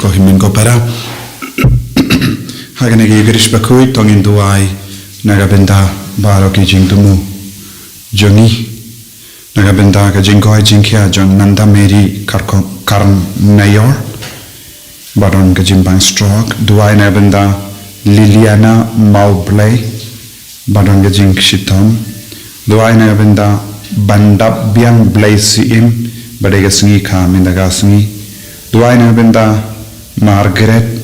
Kohimen kopera hagane gi girish bakui tongin duai nagabenda baro ki jingtumu jongi nagabenda ka jingkoi jingkya jon nanda meri karn mayor baron ka jimbang stroke duai nagabenda Liliana Maublay baron ka jing shitom duai nagabenda bandap biang blaisiim badega singi kha mendaga singi duai nagabenda Margaret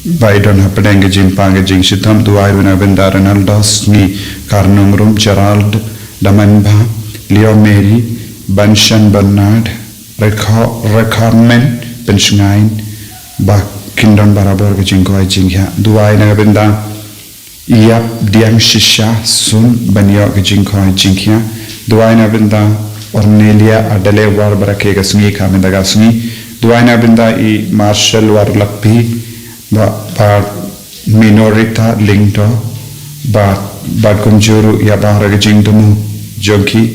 Biden hapadenge jimpanga jing shitam duai wina benda Ronaldos ni Karnumrum Gerald Damanba Leo Mary Banshan Bernard Rekarmen Pensngain ba Kindon Barabar ke jingkoi jingya duai na benda Iap Diang Shisha Sun Banyo ke jingkoi jingya duai na benda Ornelia Adele War Barake ke sungi kami daga sungi duai na benda I Marshall Warlakpi ba Minorita Lingto ba Kumjuru ya bahra ke jingtumu Jogi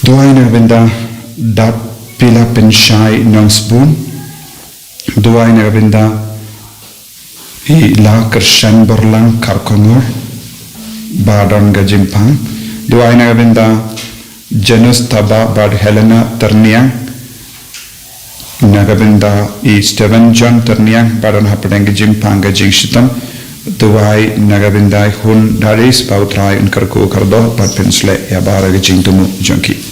duai na benda Dat Pila Penshai Nonspoon duai na benda I La Kershan Borlang Karkongor Badon Gajimpang duai na benda Janus Taba Bad Helena Terniang Nagabenda I Stephen John Terniang Badon Hapadenge Jimpang Gajing Shitam duai nagabenda Hun Daris Bautrai Unkarku Kardo Bad Pensle ya bahra Gajing Tumu Jonki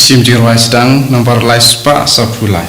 Sim dirwai sedang nomor laispa sapulai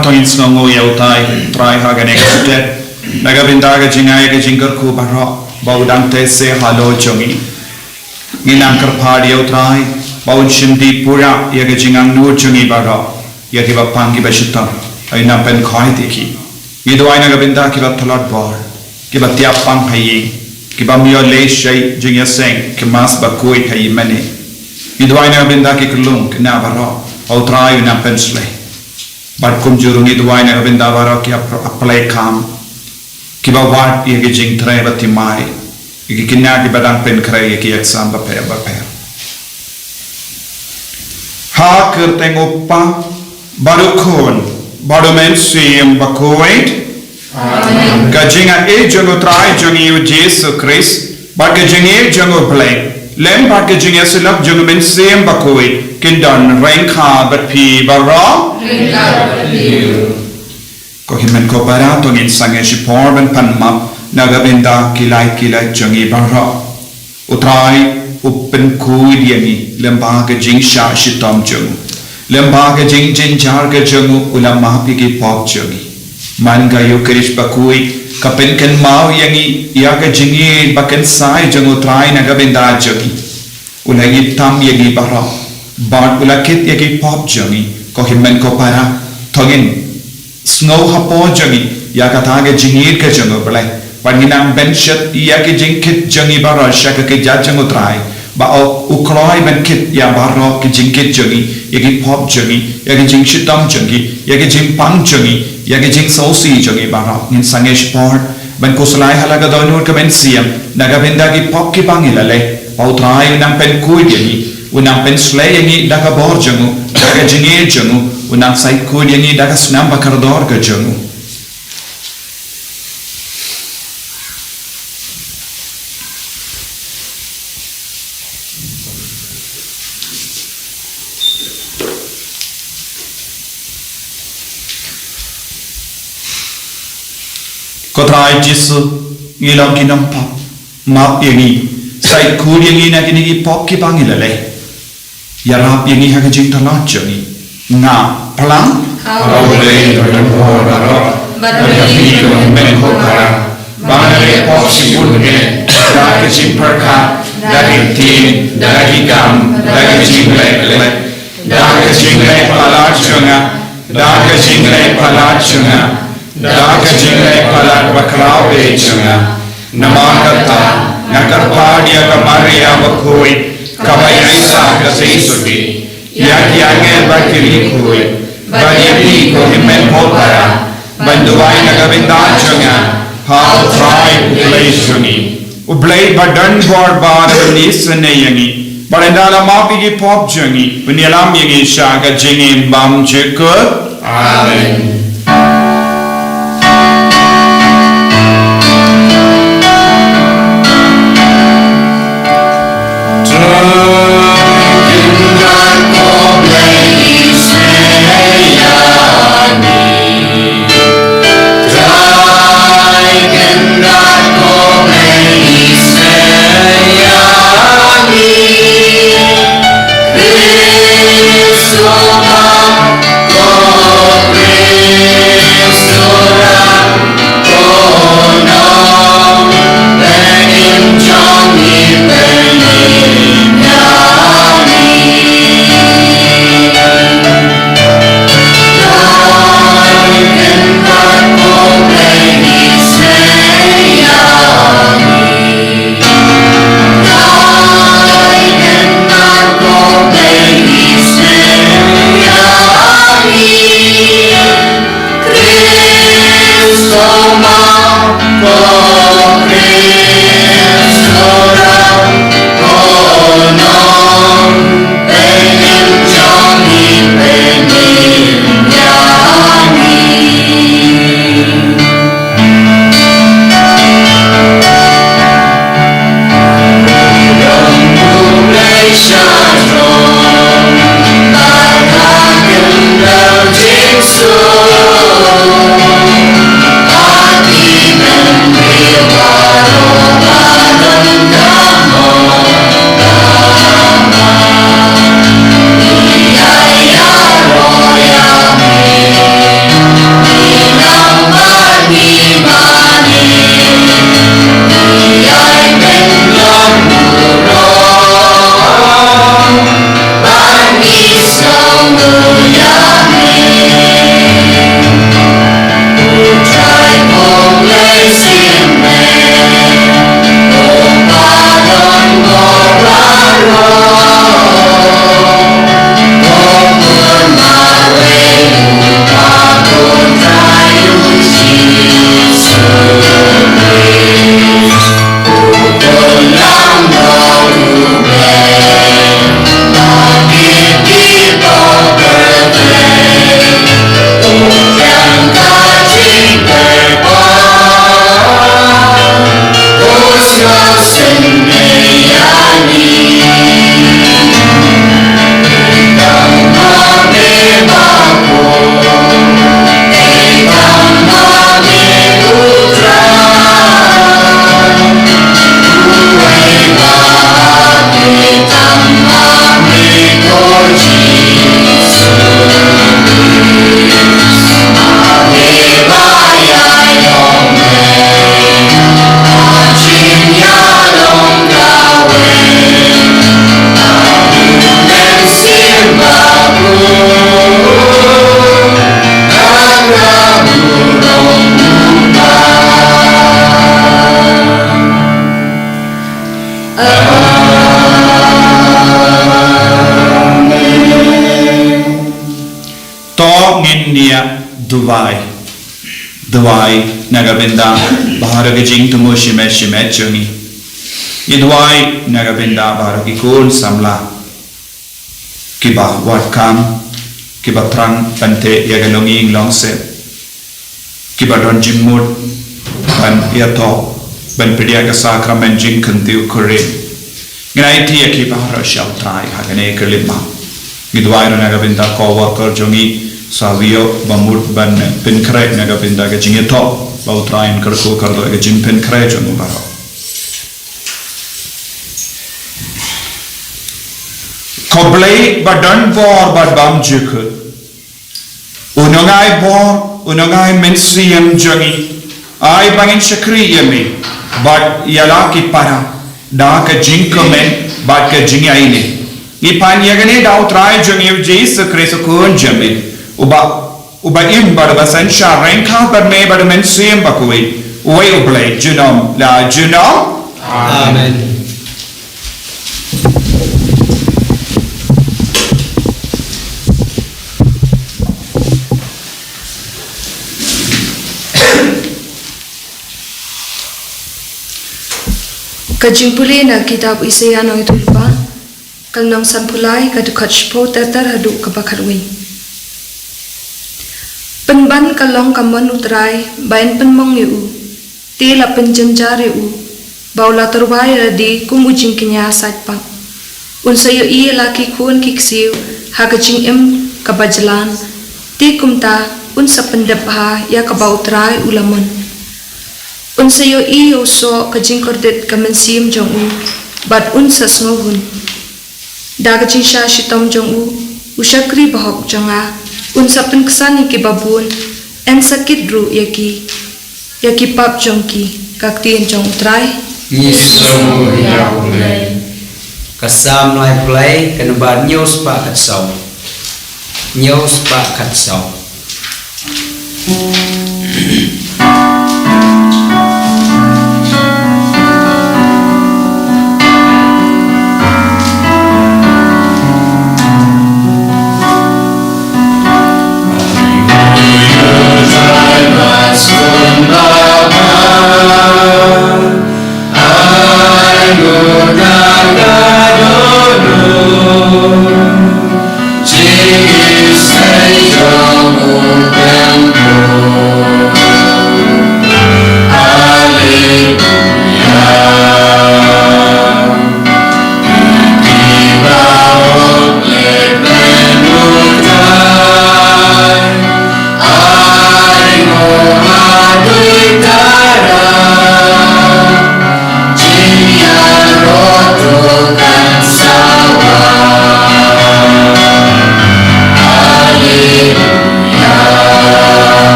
Tongin snongo yautai trai hagane kute nagabenda ga jingai ga jingar ku baro baudang tese halo jongi nginam karpad yautrai baud shimdi pura ya ga jingang nur jongi baro ya ki bapang ki bashita ai na pen khoi tikhi i doi na gabinda ki ba tholot bor ki ba tiap pang phai ki ba mio le shai jing ya seng ki mas ba koi phai mane i doi na gabinda ki kulung ki na ba ro au trai na pen slay bar kum juru ni doi na gabinda ba ro ki apply kam ki ba wat ye ki jing tre ba ti mai ki kinna ki badang pen krai ki exam ba pe ha ker tengopa baru khon baru men sim ba koit amen ka jinga e jongo trai jongi u Jesus Christ ba ka jinga jongo play lem ba ka jinga silap jongo men sim ba koit kin don rain kha bat phi ba ra ko himen ko bara to ngin sange shi por ban pan map nagabinda kilai jongi ba ra utrai upen kui diani lemba ka jing sha shitom jongo lemba ka jing jin jar ka jongo ulama pi ki pop jongi man ga yo krish pa kui ka pen ken mau yangi ya ka jingi ba ken sai jongo trai nagabinda jongi ulai tam yangi ba ra ba ulakit yangi pop jongi ko himen ko para thogin snow hapo jongi ya ka ta ga jingi ka jongo balai Panginang benchet ia ki jingkit jongi baro shaka ki jajang utrai ba o ukloi benkit ya baro ki jingkit jongi ya ki pop jongi ya ki jing shitam jongi ya ki jing pang jongi ya ki jing sosi jongi baro ngin sangesh port ban kuslai halaga donur ka ben siam naga benda ki pop ki pangilale pa utrai unang pen kui yangi unang pen slay yangi daga bor jongu daga jingi jongu unang sai kui yangi daga snam bakardor ka jongu Kotrai jisu ngilang kinam pop map yangi sai kur yangi na kini pop ki pangilale yarap yangi ha ka jing thalat jongi nga plang awale don horaro badami don men hokara banale pop sibul ne da ka jing perka da ki tin da ki gam da ki jing le da ka jing le palat jonga da ka jing le palat jonga Daga jingle palat bakrao bechunga namakata nakarpadia kamaria bakoi kabayaisa kasisudi yakiange bakiri koi badiapi ko himen hopara banduai nagabindachunga how try ubleshuni ublay badan borbar nisne yangi barendala mapi ki pop jungi bunyalam yangi shaga jingin bam chekut amen Go nia Duai nagabenda baharaga jing tumo shimet jungi Duai nagabenda baharaga kun samla kiba watkam kiba trang pante yagalonging longse kiba don jimut ban yato ban pediaga sakramen jing kantiu kore ngai ti kiba haro shal trai hagane kelima Duai nagabenda ko worker jungi Savio bamut ban penkrai nagabenda ga jingeto bau train karko kardo ga jin penkrai jongu baro Koblei badan bor bad bam juku unongai mensiam jongi ai bangin shakri yami bad yalaki para da ka jinkomen bad ka jingaine ni pan yagane dau trai jongi Jesus Christ kun jami Uba imbar basan syareng kau berme bermen siam bakui uai ublay junom la junom Amen Kajimpuli na kitab Isaiah no itulpa kang nang sampulai kadukat shpo terter hadu kabakarwi Penban kalong kaman utrai bain penmong yu tila penjenjar yu baula terbai radi kumujing kinya satpa unsayo I laki kun kiksiu hagajing kabajalan ti kumta unsa pendepha ya kabautrai ulaman unsayo I oso kajing kordet kamensim jong u bat unsa sngohun dagajing sha shitom jong u usakri bahok jonga unsa penkesani ke babun en sakit ru yaki pap jongki kaktiin jong trai Yesu ya ulai kasam noi play kenubar news pa katsau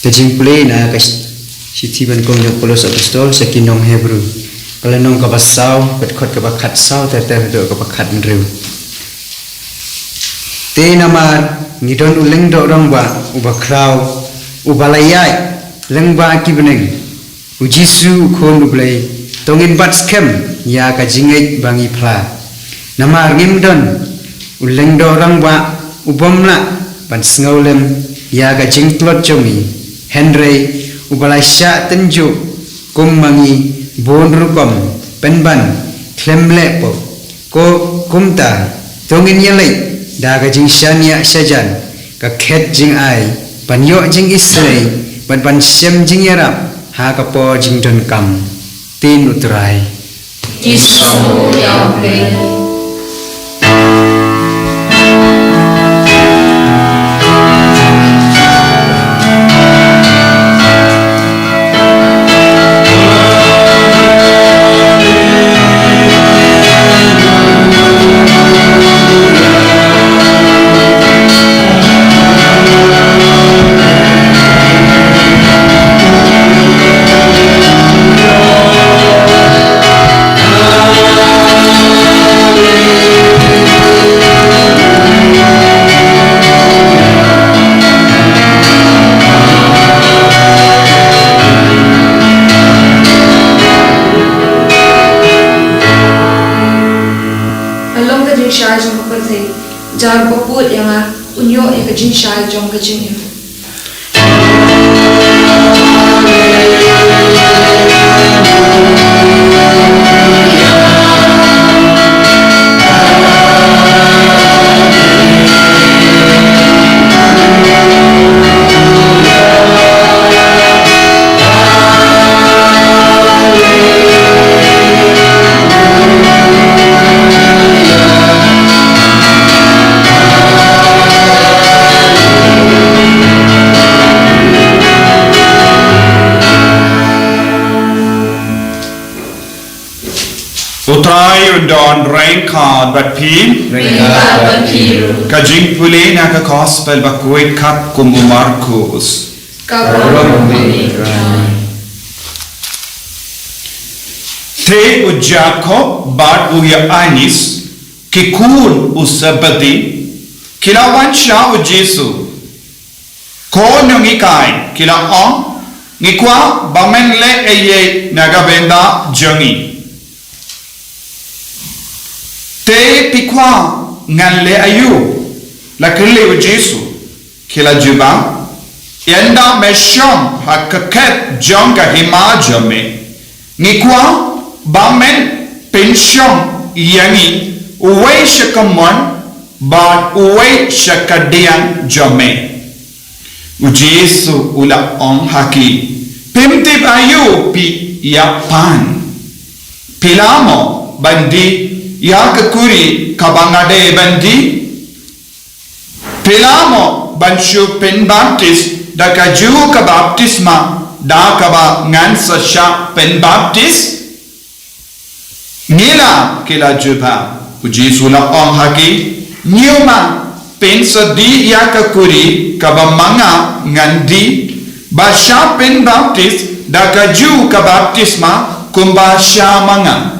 Kajing pulih na siti ban kong yang Paulus apostol sakinong Hebrew. Kalau nong kabasau, betkot kabakat sau teter do kabakat meriu. Te namar ngidon uleng do orang ba ubakrau ubalayai leng ba kibeneng. Ujisu kon ublay tongin bat skem ya kajingai bangi pla. Namar ngimdon uleng do orang ba ubomla ban sengaulem ya kajing tlot jomi. Henry ubalai syak tenjuk kumangi bon rukom penban klemlepo ko kumta tongin yalai da ga jing shania shajan ka khet jing ai panyo jing isrei ban sem jing yarap ha ka po jing don kam tin utrai Isu yang Shai jong ko the jar ko put yang unyo e ka jing shai jong ka jing Utrai undon rain card but pin kajing pulih na ka gospel bakuit kat kumu Markus te u Jacob bat u Anis kikun u Sebedi kilawan sya u Jesu ko nungi kai kila on ngikwa bamen le eye nagabenda jongi te pikwa ngan le ayu la kele u Jesu kila juba yenda meshom hakaket jonga hima jome ngikwa bamen penshom yangi uwe shakamon ba uwe shakadian jome u Jesu ula on haki pimtip ayu pi yapan pilamo bandi ya kekuri kabangade bandi pilamo banshu pen baptis da kaju ka baptisma da kaba ngan sasha pen baptis nila kila juba uji sula om haki nyuma pen sadi ya kekuri kabamanga ngandi basha pen baptis da kaju ka baptisma kumba shamanga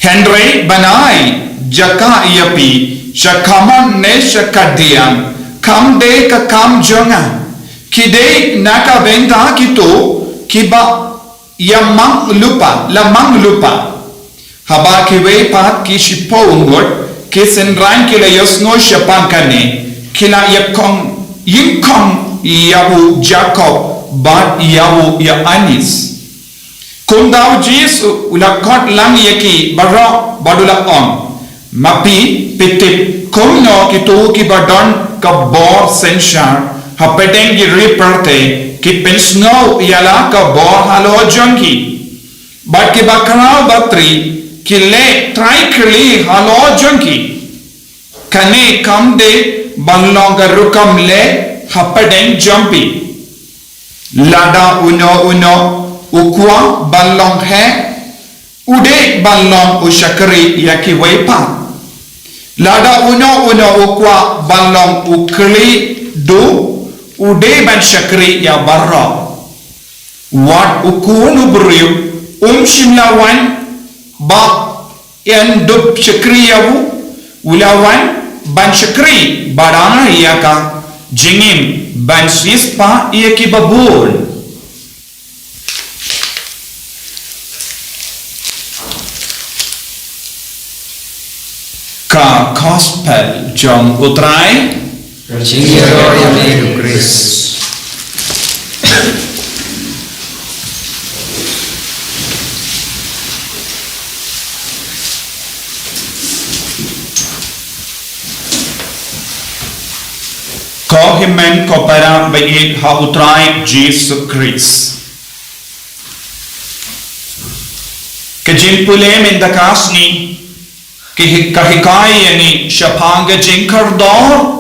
Henry banai jaka iapi shakamon ne shakadian kam de ka kam jonga kide naka benda kito kiba yamang lupa lamang lupa haba kiwe pat kishipo ungot kisen ran kila yosno shapankane kila yakong yinkong yahu Jacob bat yahu ya Anis Kundau Jesu ulakot lang yaki barok badula on mapi pitip kumno kitu ki badon ka bor senshar hapeteng ki riperte ki pensno yala ka bor halo jonki bat ki bakrao batri ki le try kli halo jonki kane kamde banlong ka rukam le hapeteng jompi lada uno ukwa balong he ude balong ushakari yaki waipa lada uno ukwa balong ukli do ude ban shakri ya barra wat ukun ubrio shimlawan ba yan dup shakri yawu ulawan ban shakri badana ya ka jingim ban sispa ya ki babul ka gospel jong utrai Jingiro yang hidup Kris. Ko himen ko para baik ha utrai Jesus Christ. Kejimpule mendakas ni kahikai yani syapanga jingkar dor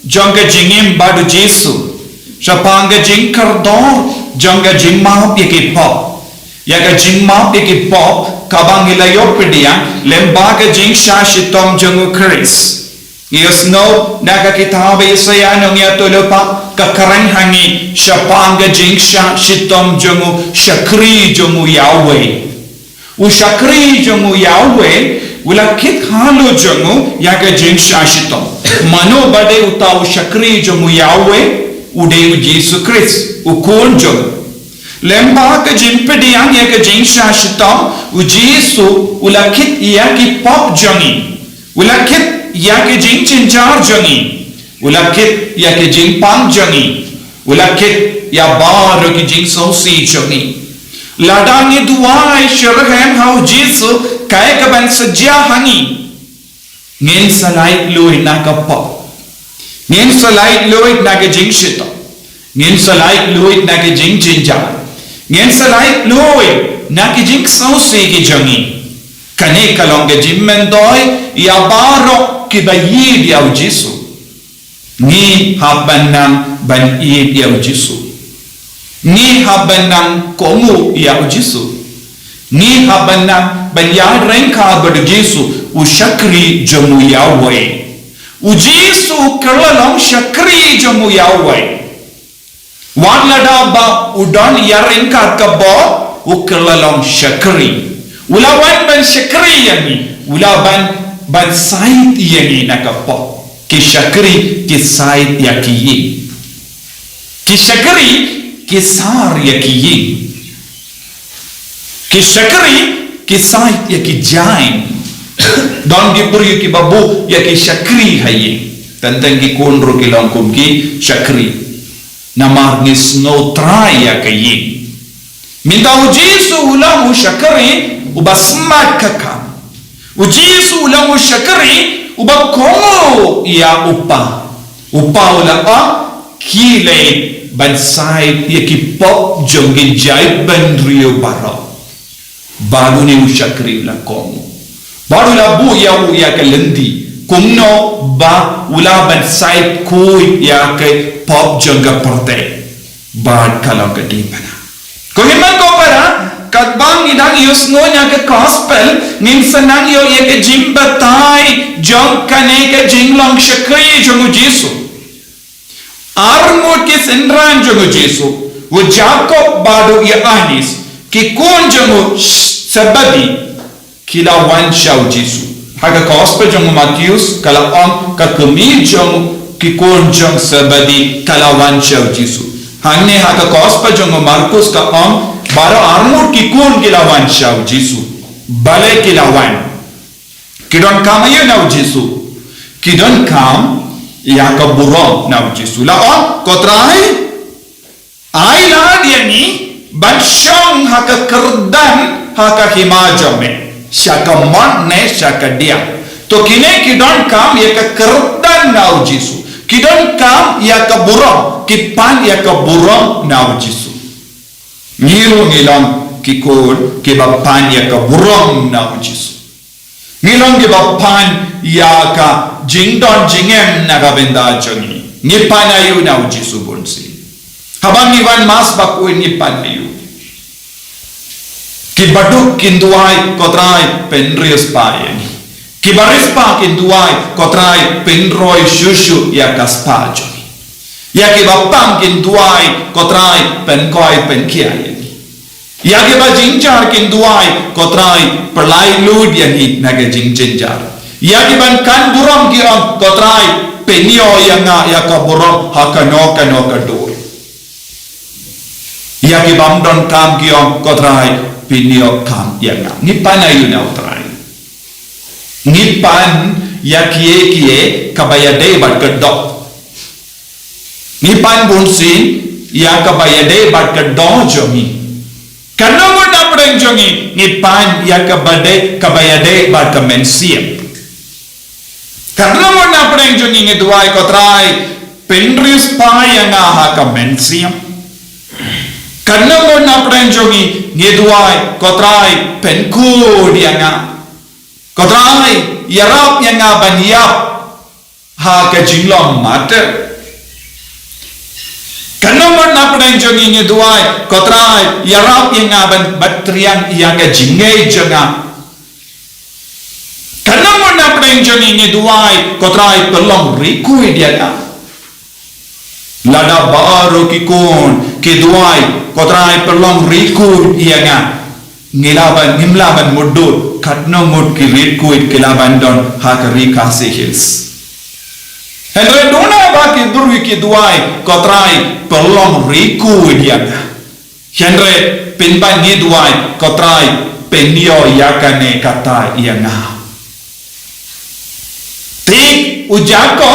jangga jingim badu Jesu syapanga jingkar dor jangga jingmap yaki pop yaga jingmap yaki pop kabang ilayop pediang lembaga jing shashitom jangu Chris Yes no naga kitabe Isaya nung yatulopa kakarang hangi syapanga jing shashitom jangu shakri jangu Yahweh ushakri jangu Yahweh ulakit halu jangu yaga jing shashitom mano bade utau shakri jangu Yahweh ude Yesu Christ ukun jangu lemba ka jimpedi yang yaga jing shashitom ujesu ulakit yaki pop jangi ulakit yaki jing cincar jangi ulakit yaki jing pang jangi ulakit ya baru ki jing sosi jangi ladangi duai syarahem hau Jesu kaya kaban sedia hangi ngin salai luit naga pop ngin salai luit naga jing shito ngin salai luit naga jing jinjar ngin salai luit naga jing sausi ki jangi kane kalong ga jim mendoi ya barok ki bayid ya Jesu ni habanang ban id ya Jesu ni habanang komu ya Jesu ni habanang banyak rengka ber Jesu ushakri jamu Yahweh u Jesu kerlalong shakri jamu Yahweh wan lada ba udan ya rengka kabo u kerlalong shakri ulawan ban shakri yani ulaban ban sait yani nakapo ki shakri ki sait yakiyi ki shakri ki sar yakiyi ki shakri ki sait yaki jain don di puri ki babu yaki shakri hayi tentang ki konro ki langkum ki shakri namar ni snow try yakayi minta ujisu ulang shakri ubasmat kakam ujisu ulang shakri ubakomo ya upa ula kile bansai yaki pop jongi jai bandrio baro baru ni ushakri la komu baru la bu ya ke lendi kumno ba ula bansai kui ya ke pop jonga porte bad kalau ke di mana ko himan ko para kadbang idang yusno nya ke gospel nin sanang yo ye ke jimbatai jong kane ke jinglong shakri jongu Jesu armo ke senran jongu Jesu wo Jacob badu ya anis ki kun jongu sabadi kila wan shau Jesu haga gospel jongu Matius kala on ka kemi jongu ki kun jong sabadi kala wan shau Jesu hangne haga gospel jongu Markus ka on bara armut ki kun kila wan shau Jesu bale kila wan kidon kam ayo nau Jesu kidon kam ya ka burong nau Jesu la on kotrai ai la dia ni banshong haka kerdan haka himajame shaka manne shaka dia to kine kidon kam ya ka kerdan nau Jesu kidon kam ya ka burong kipan ya ka burong nau Jesu ngilong kikol kibapan ya ka burong nau Jesu ngilong kibapan ya ka jingdon jingem nagabenda jongi ngipan ayu nau Jesu bonsi habang iwan mas bakuin ngipan ayu kibaduk kinduai kotrai penrius payen kibaris pa kinduai kotrai penroi shushu ya kaspajo ya ki ba pam kin duai ko trai pen koi pen kia ya ki ba jingjar kin duai ko trai perlai lud yang hit naga jing jenjar ya ki ban kan buram ki on ko trai penio yang nga ya ka buram ha ka no ka dur ya ki bam don kam ki on ko trai penio kam yang nga ni panayu na trai ni pan ya kie kabaya dei bat kedok ni pan bunsin ya kabaya dei bat kedok jomi karena mo na preng jomi ni pan ya kabaya dei bat kemensiam karena mo na preng jomi ni duai ko trai penris pa yang ha kemensiam karena mo na preng jomi ni duai ko trai penku dia nga ko trai yarap yang ban yap ha ka jinglom mate kanomor na pren jongi ni duai kotrai yarap yang ban batrian yang ka jingai janga kanomor na pren jongi ni duai kotrai pelong rikui dia ka lada baru ki kun ki duai kotrai pelong rikui dia ka nilaban himlaban mudut katno mud ki rikui kilaban don hakari kasi hills Henry dona ba ki durwi ki duai kotrai pelong riku dia Henry pinban ni duai kotrai penio yakane kata ianga tik ujako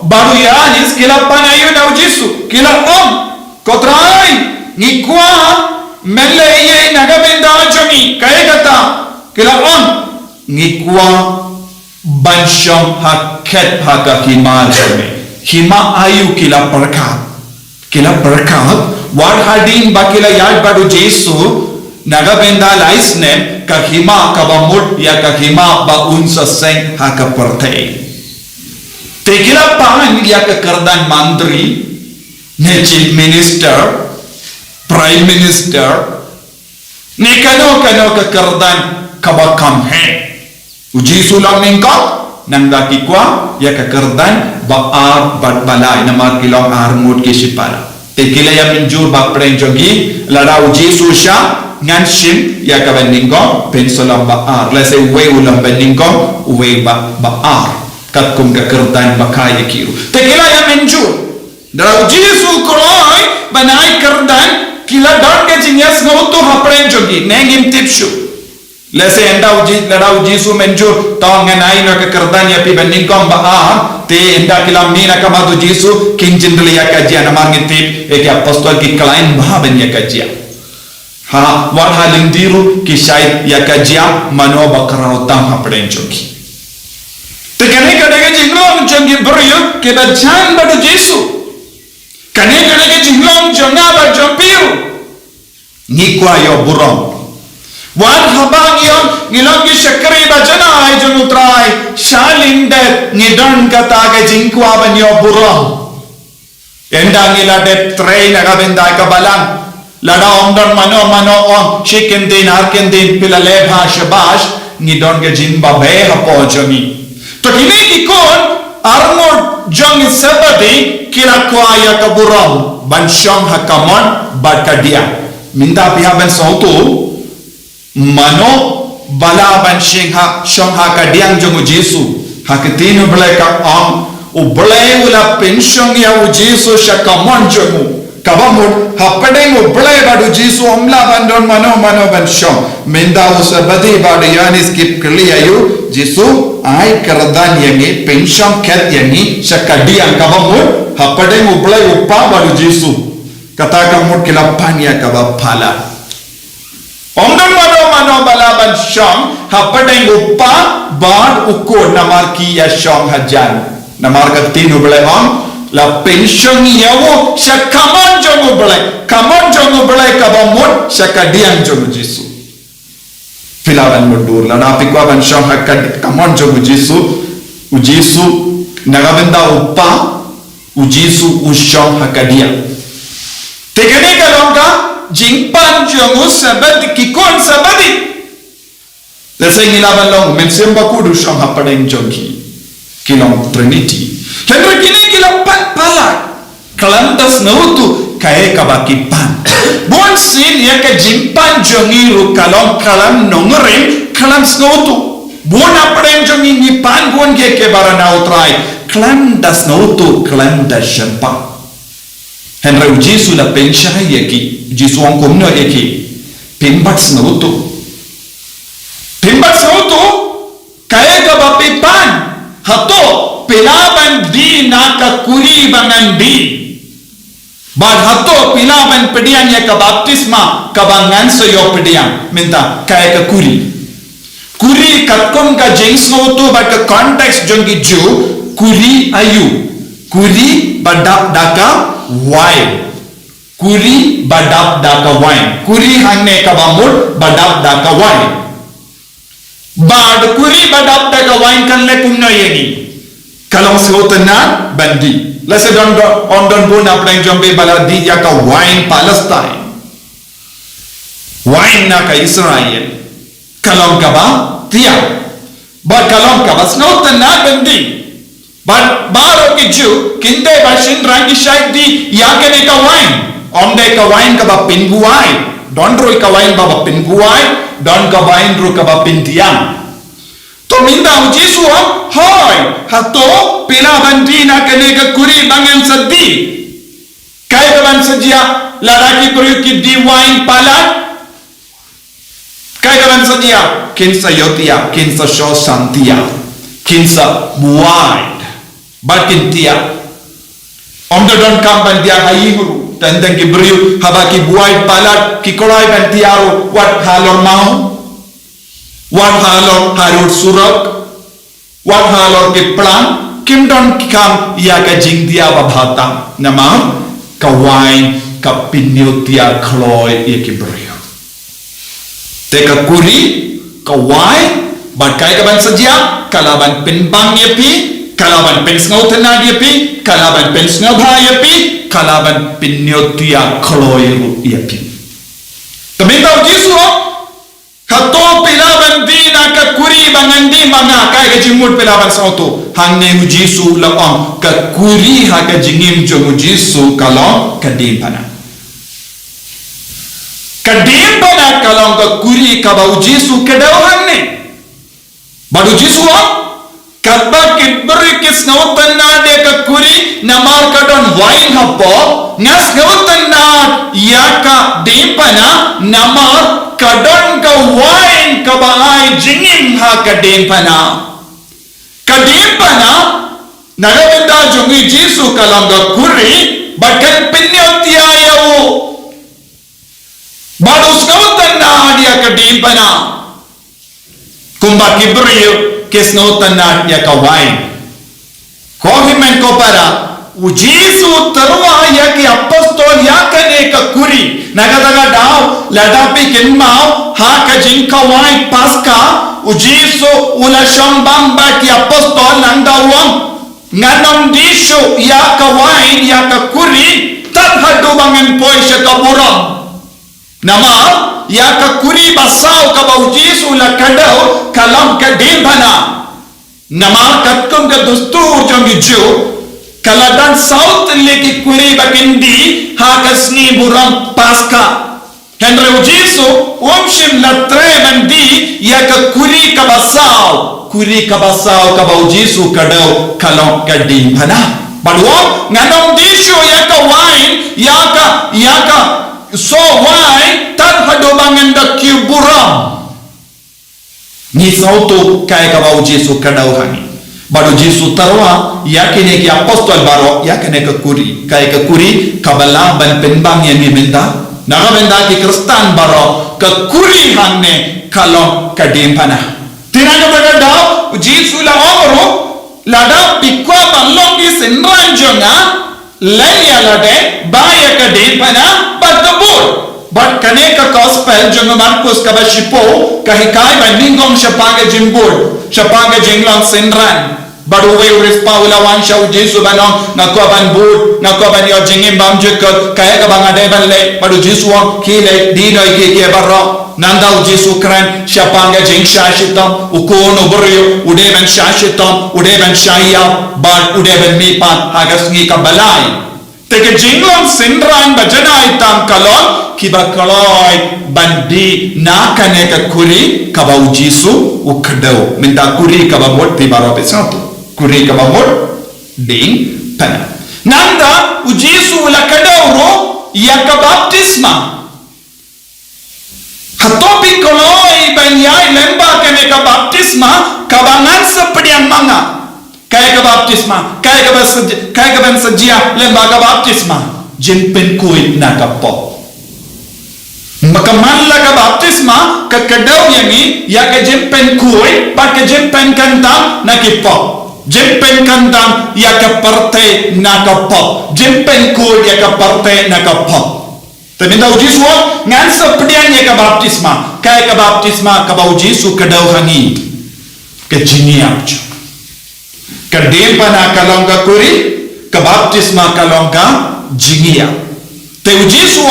baru yanis kila panayu na ujisu kila kotrai ni kwa mele ye nagabenda jomi kaya kata kila ni kwa bansham haket haka hima jame hima ayu kila perkat war hadin bakila yad badu jesu nagabenda laisne ka hima kabamut ya ka hima ba unsa seng haka pertai tekila pan ya ka kardan mantri ne chief minister prime minister ne kano ka kardan kabakam hai uji sulam ningkau nang daki kwa ya kakerdan baar bat balai namar kilong armut kisipala tekila ya minjur bak preng jogi lara uji susha ngan shim ya kaban ningkau pensolam baar lase we ulam ben ningkau we baar kat kum kakerdan bakai kiru tekila ya minjur dara uji su koroi banai kerdan kila dot ke jinyas ngautu hapreng jogi nengim tipshu lese enda uji su menjur tong nganai no ke kerdan ya pi banding kom ba te enda kilam ni na kama uji su kinjin dele ya kajian amar ngitip ek apostol ki klain ba ben ya kajian ha war halin diru ki syait ya kajian mano bakara utam ha pren choki te kane kane jinglong jongi beriuk ke bajan badu Yesu kane kane jinglong jonga ba jompiru ni kwa yo burong wan habang yon ngilong ki syakri bajana ay junutray shalindet ngidon kata ke jingkwa ban yo burong enda ngilade train agabenda kabalang lada omdon mano on chicken din arken din pilale shabash ngidon ke jingba be hapo jomi to kini ki kon armor jong sabadi kila kwa ya kaburong ban syong hakamon badkadia minta pihak ban sautu mano bala ban shingha shongha ka diang jomu Jesu hakitinu bele ka ubele ula pension ya Jesu shakamon jomu kabamut hapedeng ubele badu Jesu omla bandon mano ban shong menda usabadi badu yanis kip klia yu Jesu ai kardan yangi pension ket yangi shakadiang kabamut hapedeng ubele upa badu Jesu kata kamut kilapan ya kabapala Omdon mano balaban syong hapadeng upa bad ukur namar ki ya syong hajan namar katinu belehong la pension yawo syakaman jongo bele kabamut syakadiang jongo Jesu filaban mundur la napi kwa ban syong hakad kamon jongo Jesu ujisu nagabenda upa ujisu usyong hakadiang tekene kalongka jingpan jongo sabad kikon sabadi leseng ilaban long mensemba kudu syong hapadeng jongi kilong trinity henry kini kilang pat pala kalam das nautu kaya kabaki pan bon sin ya ka jimpan jongi ru kalam nongren kalam snautu bon apren jongi ni pan bon ke barana utrai kalam das nautu kalam das jampa henra Jesu la pensha yaki Jesu ang komno yaki pimbat snautu kaya kabapi pan hato pilaban di naka kuri bangan di bad hato pilaban pedian ya ka baptisma kabangan sayo pedian minta kaya ka kuri katkom ka jengso to bad ka context jongi ju kuri ayu kuri badap daka wine kuri badap daka wine kuri hangne ka bamur badap daka wine bad kuri badap daka wine kan le kumno yeni kalau seotena bandi lase don bon aplang jombe baladi ya ka wine Palestine wine na ka Israel kalau ka ba tia ba kalau ka ba seotena bandi ba baro ki ju kinde ba shin rangi shaidi ya ke ne ka wine onde ka wine ka ba pinguai don ro ka wine ba pinguai don ka wine ro ka ba pintiang to minda Jesu hoy hato pila bandina kene ka kuri bangan sadi kaya ban sadia lalaki pergi di wine palat kaya ban sadia kinsa yotia kinsa show santia kinsa wine bakin tia omdo don kampan dia hayuru tandang ki beriu habaki wine palat ki kolai ban tiaro wat halor mau wan halor harur surak wan halor ke plan kim don kam ya ka jing dia babhata nama ka wine ka pinyo dia khloy ye ki brio te ka kuri ka wine ba kai ka ban sajia kalaban pinbang ye pi kalaban pensngau thana ye pi kalaban pensngau bha ye pi kalaban pinyo dia khloy ye pi taminda Jesu hato pilaban dina ka kuri bangandi manga kaya ka jimur pilaban sa auto hangne mu Jesu la on ka kuri ha ka jingim jo mu Jesu kalong ka dimpana kalong ka kuri ka ba Jesu ka daw hangne badu Jesu kadba kibri kis nautan na de ka kuri namar ka don wine hapo ngas nautan na ya ka dimpana namar kadon ka wine ka bahay jingim ha kadimpana nagawenda jungi Jesu kalang ka kuri bakan pinyotiayaw badus kautan na dia kadimpana kumba kibriyo kisnautan na dia ka wine kohimen ko para Jesu terwa ya ki apostol ya kane ka kuri nagadaga daw ladapi kinmao ha ka jinka wine paska Jesu ula shambamba ki apostol nandawang nganom disyo ya ka wine ya ka kuri tathadu bangan poy siya kaburang nama ya ka kuri basaw ka ba Jesu la kadaw kalam ka dimbana nama katkum ka dustur jong Jew kaladan south leki kuri bakindi hakasni burang paska henry Jesu umshim latre mandi ya ka kuri kabasaw ka ba Jesu kadaw kalong kadim hana badwo nganom disyo ya ka wine ya ka so wine tad hadobangan da kiburang ni sauto kay ka ba Jesu kadaw hani baru Jesu tarwa yakine ki apostol baro yakine ka kuri kay ka kuri kabala ban penbang yan minta nagamenda ki kristan baro ka kuri hanne kalong kadimpana tinaga bagadaw Jesu la omro lada pikwa banlong ki senranjonga laya lade baya kadimpana batabur but kaneka gospel jonga Marcos kabashipo kahikai ban ningong shapaga jimbur shapaga jinglang senran baru we uris paula wansha Jesu banong ngako ban bud ngako ban yo jingim bam jekot kaya ka bangade banle baru Jesu kile dino ke barro nanda Jesu kran shapanga jing shashitam ukono buryo ude ban shashitam ude ban shaya bad ude ban mipan hagas ngi ka balai Teke jinglong sinran bajanai tam kalon kiba kaloi bandi na kane ka kuri kaba ujisu ukdau minta kuri kaba mot ti baro pesatu kuri kaba mot ding pana nanda ujisu la kadau ro ya ka baptisma hatopi kaloi banyai lemba kane ka baptisma kabangan sepediang manga kaya ka baptisma kaya ka ban sajia lemba ka baptisma jimpen koi na ka po makamalla ka baptisma ka kadau yangi ya ka jimpen koi pa ka jimpen kantam na ki po jimpen kantam ya ka parte na ka po jimpen koi ya ka parte na ka po tapi tahu Yesus ngan sepedian ya ka baptisma kaya ka baptisma ka bau Yesus kadau hangi ke jiniap kadem pana kalong ka kuri ka baptisma kalong ka jingia te Yesu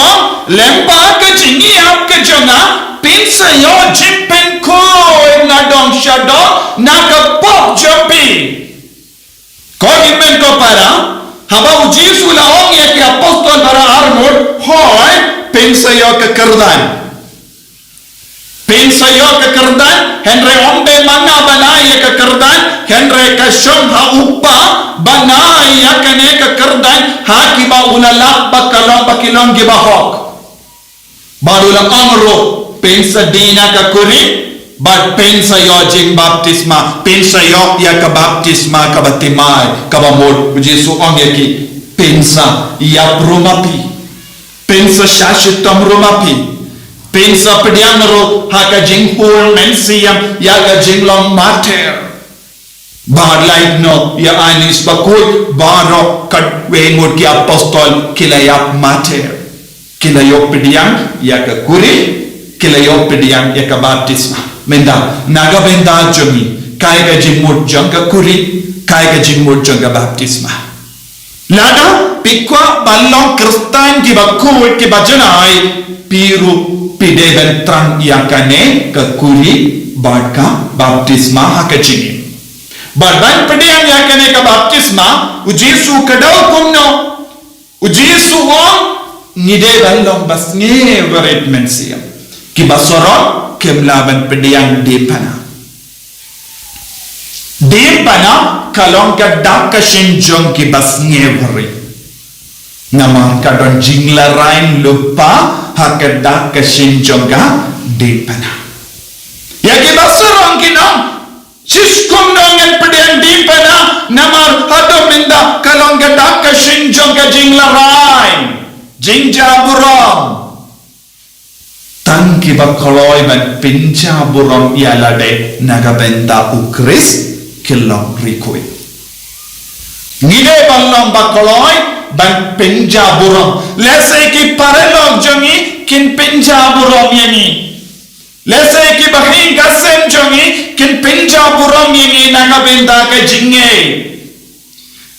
lempa ka jingia ka jona pinsa yo jimpen ko na dong shadow na ka pop jopi ko himen ko para haba Yesu la ong ya ka apostol para armor hoy pinsa yo ka kardan pinsa yo ka kardan henry ombe mana banaya ka kardan henry ka shomha uppa banaya kane ka kardan hakiba ulala bakalong bakilong gibahok barulang angro pinsa dina ka kuri but pinsa yo jing baptisma pinsa yo ya ka baptisma ka batimay ka bamod Jesu ong yaki pinsa ya prumapi pinsa shashitam rumapi pinsa pediangro haka jingpul mensiam ya ka jinglong mater bahar lain no ya anis bakut baro kat wengut ki apostol kilayap mater kilayop pediang ya ka kuri kilayop pediang ya ka baptisma menda naga benda jomi kai ka jingmut jong ka kuri kai ka jingmut jong ka baptisma lada pikwa ballong kristan ki bakut ki bajanai piru pideven trang yakane ke kuri badka baptisma hakajini badan pediang yakane ke baptisma ujisu kadau kumno ujisu on nideven long basnge verit mensiam ki basoro kemlaban pediang depana kalong ka dakashin jong ki basnge verit namar kadon jingla rain lupa hakada kashin jonga dipana ya ki basurong kinong siskum nongen pedian dipana namar hado minda kalong kada kashin jonga jingla rain jingja burong tan ki bakoloi ban pinja burong yalade nagabenda ukris kilong rikoi ngide ballong bakoloi ban pinja burong lese ki parelog jongi kin pinja burong yani lese ki bahin gasem jongi kin pinja burong yani nagabenda ka jinge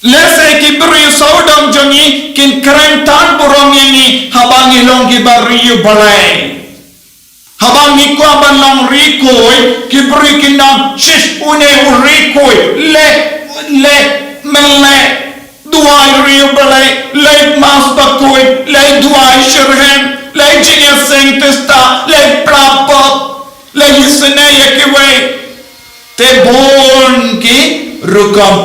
lese ki bri sodong jongi kin kerentan burong yani habangi longi bariu balai habangi ko balong rikoi ki bri kinam shish une rikoi le mele duai riu balai leit mas bakoi lei duai shirhem lei jinya sing testa lei prapot lei sene yakiwe te bon ki rukam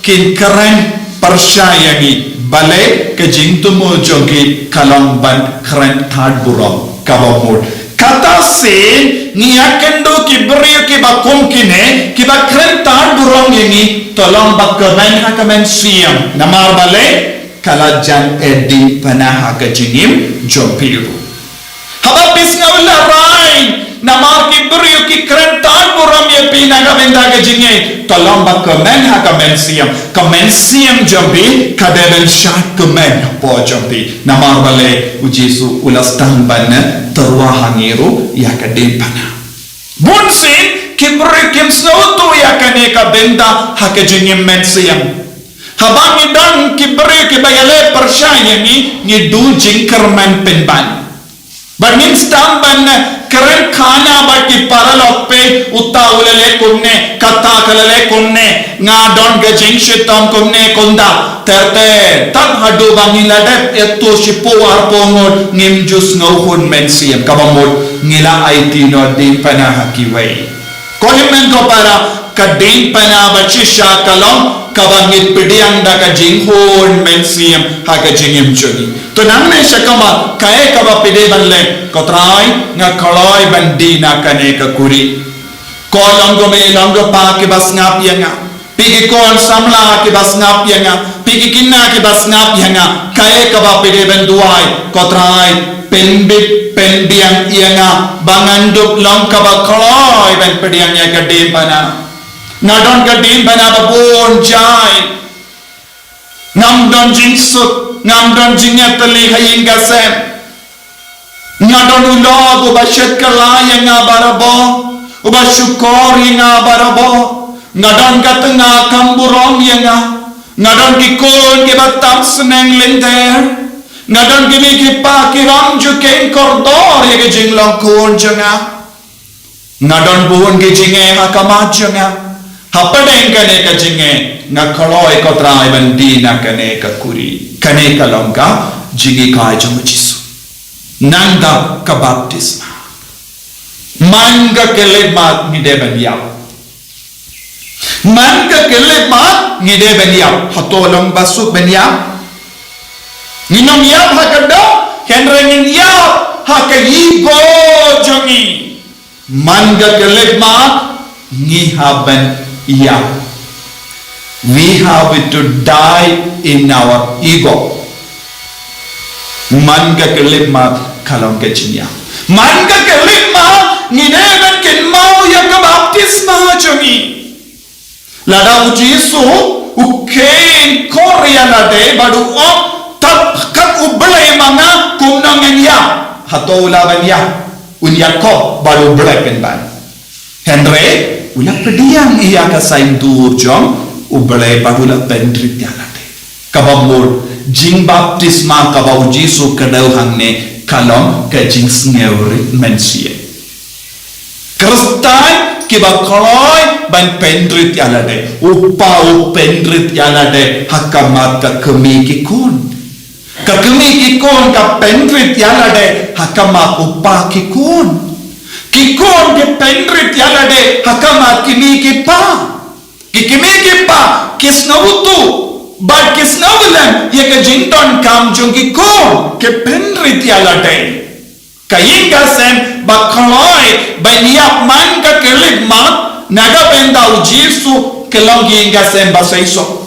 kin karen persyayagi balai ke jingtumu jogi kalong ban keren thad buram kabamud kata sen ngiyakendo ki beri ki bakum kine ki bakren thad buram yani tolong bakaman hakaman siam namar balai kalajan edi panah hakajingim jompiru haba bisna ulla rain namar ki beri ki keren thad buram ye pinaga benda kajinge tolong bakaman hakaman siam jompi kadelen shat kaman po jompi namar balai ujisu ulastan bana terwa hangiru ya kadem panah bunsin kibri kim snautu yakane ka benda hakajingim mensiam habangi dan kibri ki bayale persyayani ni du jingkerman penban Banin stam ban keren khana bat ki paralok pe utta ulale kunne kata kalale kunne nga don ga jing shitam kunne konda terte tak hadu bangila dep eto shipo arpongod ngim jus ngauhun mensiam kabamod ngila IT no din pana hakiway kohimen ko para kadin pana bachisha kalong kabangit pidiang da ka jinghon mensiam ha ka jingim chuni to nangne shakama kae kaba pide banle kotrai nga kholoi bandina kane ka kuri kolongo me longo pa ke bas ngap yanga pigi kon samla ke bas ngap yanga pigi kinna ke bas ngap yanga kae kaba pide banduai kotrai penbit pendiang yanga banganduk long kaba kholoi ban pidiang ya ka de pana ngadon ka din bana babon jai ngam don jing sut ngam don jing atali hayin gasem ngadon ulo go bashet kala yang barabo uba syukor yang barabo ngadon katanga kamburong yang ngadon kikon ke batam seneng lenter ngadon kimi kipa kiram juken kordor ye jing long kon janga ngadon buon ke jinge hakamat janga hapadeng kane ka jinge nga kholoi ko trai bandina kane ka kuri kane ka longka jingi kai jong jisu nanda ka baptisma manga kelema ngide baniya manga kelema ngide baniya hatolong basuk baniya ninom ya hakado kenrengin ya hakayigo jongi manga kelema ngihaban yeah, we have to die in our ego. Manga kelima kalong kechinya. Manga kelima ngineven ken mau ya ka baptisma jongi. Lada ujisu ukein korea lade badu op tap kat ublay manga kumnangen ya hatola ban ya unyako badu blay penban. Henry ulah pediang ia ka sain dur jom ublay padula pendrit yalate kabamur jing baptisma kabau jisu kadau hangne kalom ka jing sngeuri mensie kristai kiba koloi ban pendrit yalade upau pendrit yalade hakamat ka kemi kikun ka kemi kikun ka pendrit yalade hakamat upa kikun kikon ke pendrit yalade hakamat kimi kipa kisnautu bad kisnaulan ye ka jinton kam jong kikon ke pendrit yalade kayinga sem bakhloi baniap man ka keligma naga benda ujisu kelong yinga sem basaiso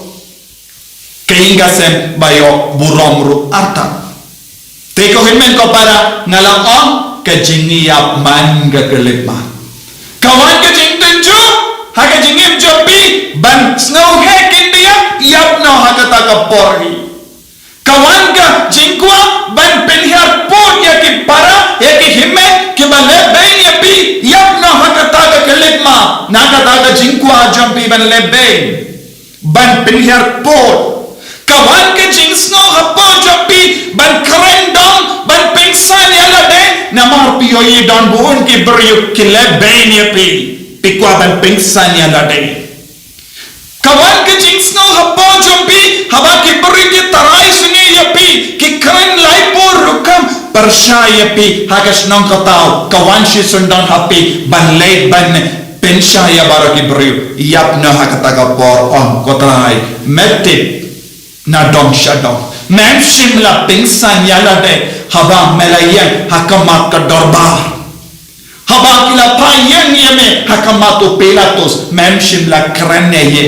kayinga sem bayo buromru arta teko himen ko para ngalang kajingiap man ga keligma kawan ka jing tenju haga jingim jopi ban snow hek india yap no haga ta ka porri kawan ka jingkwa ban penhar pon ya ki para ya ki himme ki bale ben ya pi yap no haga ta ka keligma naga ta ka jingkwa jompi ban le ben ban penhar pon kawan ka jing snow hapo jopi ban krendong ban pingsan ya lade namar piyo ye don buon ki beryuk ki le ben ya pi pikwa ban pingsan ya lade kawan ke jing snow hapo jompi haba ki beryuk ki tarai suni ya pi ki kren lai por rukam persha ya pi hagas nong katau kawan shi sundon hapi ban le ban pensha ya baro ki beryuk yap no hakata ka por on kotrai mette na dong shadong mem shimla pingsan ya lade haba melayan hakamat ka dorbar haba kila payen yeme hakamat pilatus mem shimla krenne ye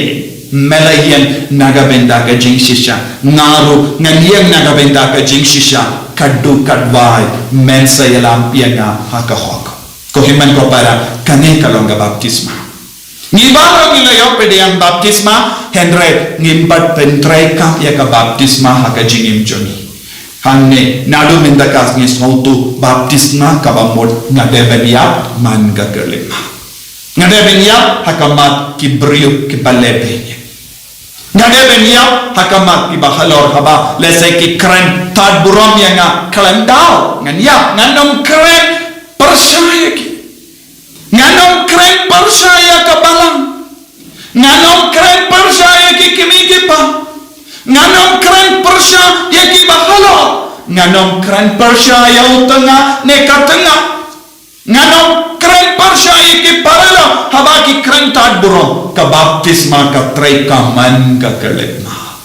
melayan naga benda ka jing shisha ngaru nganyang naga benda ka jing shisha kaddu kadwai mensa yalam pianga hakahok ko himan ko para kane kalonga baptisma ngibaro gilayo pediang baptisma henry ngimbat pentreka ya ka baptisma haka jingim joni hanne nadu mendakas ngi sautu baptisma kabamod ngadebeniap man gagelema ngadebeniap hakamat kibriuk kibalebenya ngade beniap hakamat ki bahalor haba lesai ki keren tad buram yang kalam dau nganiap nganom keren percaya ki nganom keren percaya ke balang nganom keren percaya ki kimi ki pa nganom keren percaya ki bahalor nganom keren percaya utanga neka tengah nganom keren percaya ki parala haba ki keren tad buram ka baptisma ka traika man ka keletma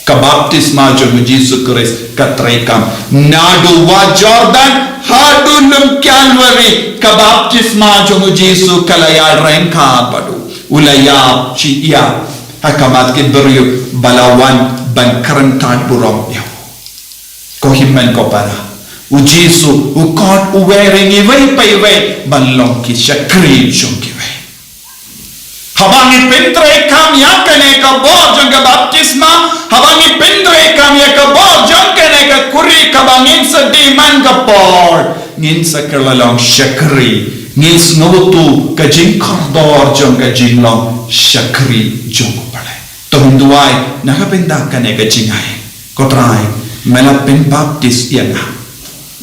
ka baptisma jo Jesus Christ ka traika nadu wa Jordan hadu num Calvary ka baptisma jo Jesus kalaya renka padu ulaya chia hakamat ke beriu balawan ban keren tad buram ya ko himmen ko para u Jesus u God u weringi wei pai wei ban long ki shakri jong ki wei habangi pintre kam yakane ka bo jong ka baptisma habangi pintre kam ya ka bo jong kane ka kuri ka bangin sa di man ka por ngin sa kalalong shakri ngin snotu ka jing kordor jong ka jinglong shakri jong pale tonduai nakapinda kane ka jingai kotrai melapin baptis yana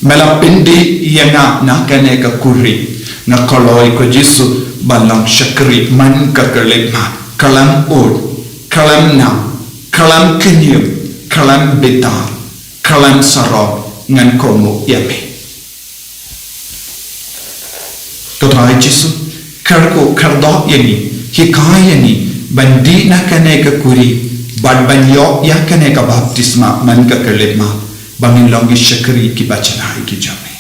melapindi yanga nakane ka kuri nakoloi ko Jesus balang syakri man ka kelima kalam ud kalam nam kalam kenyum kalam betar kalam sarok ngan komo yame to trai Jesus karko kardok yani hikaya ni bandi nakane ka kuri bad banyo yakane ka baptisma man ka kelima bangin longi syakri ki bacana ki jame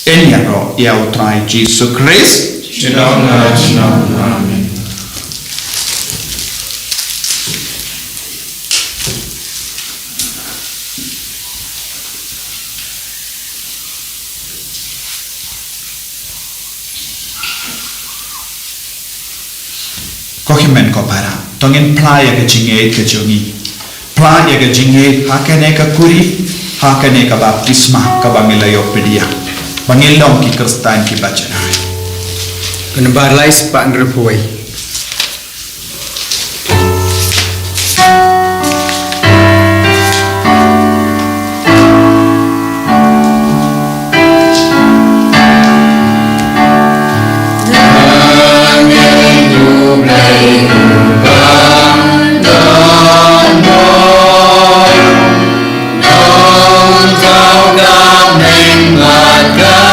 enya ro ya utrai Jesus Christ Amen. Kohimen ko para tongin playa ke jinge ke jongi playa ke jinge hakane ka kuri hakane ka baptisma ka bangilayo pedia bangilong ki kristan ki bacana kena barlai sepak ngerpuai God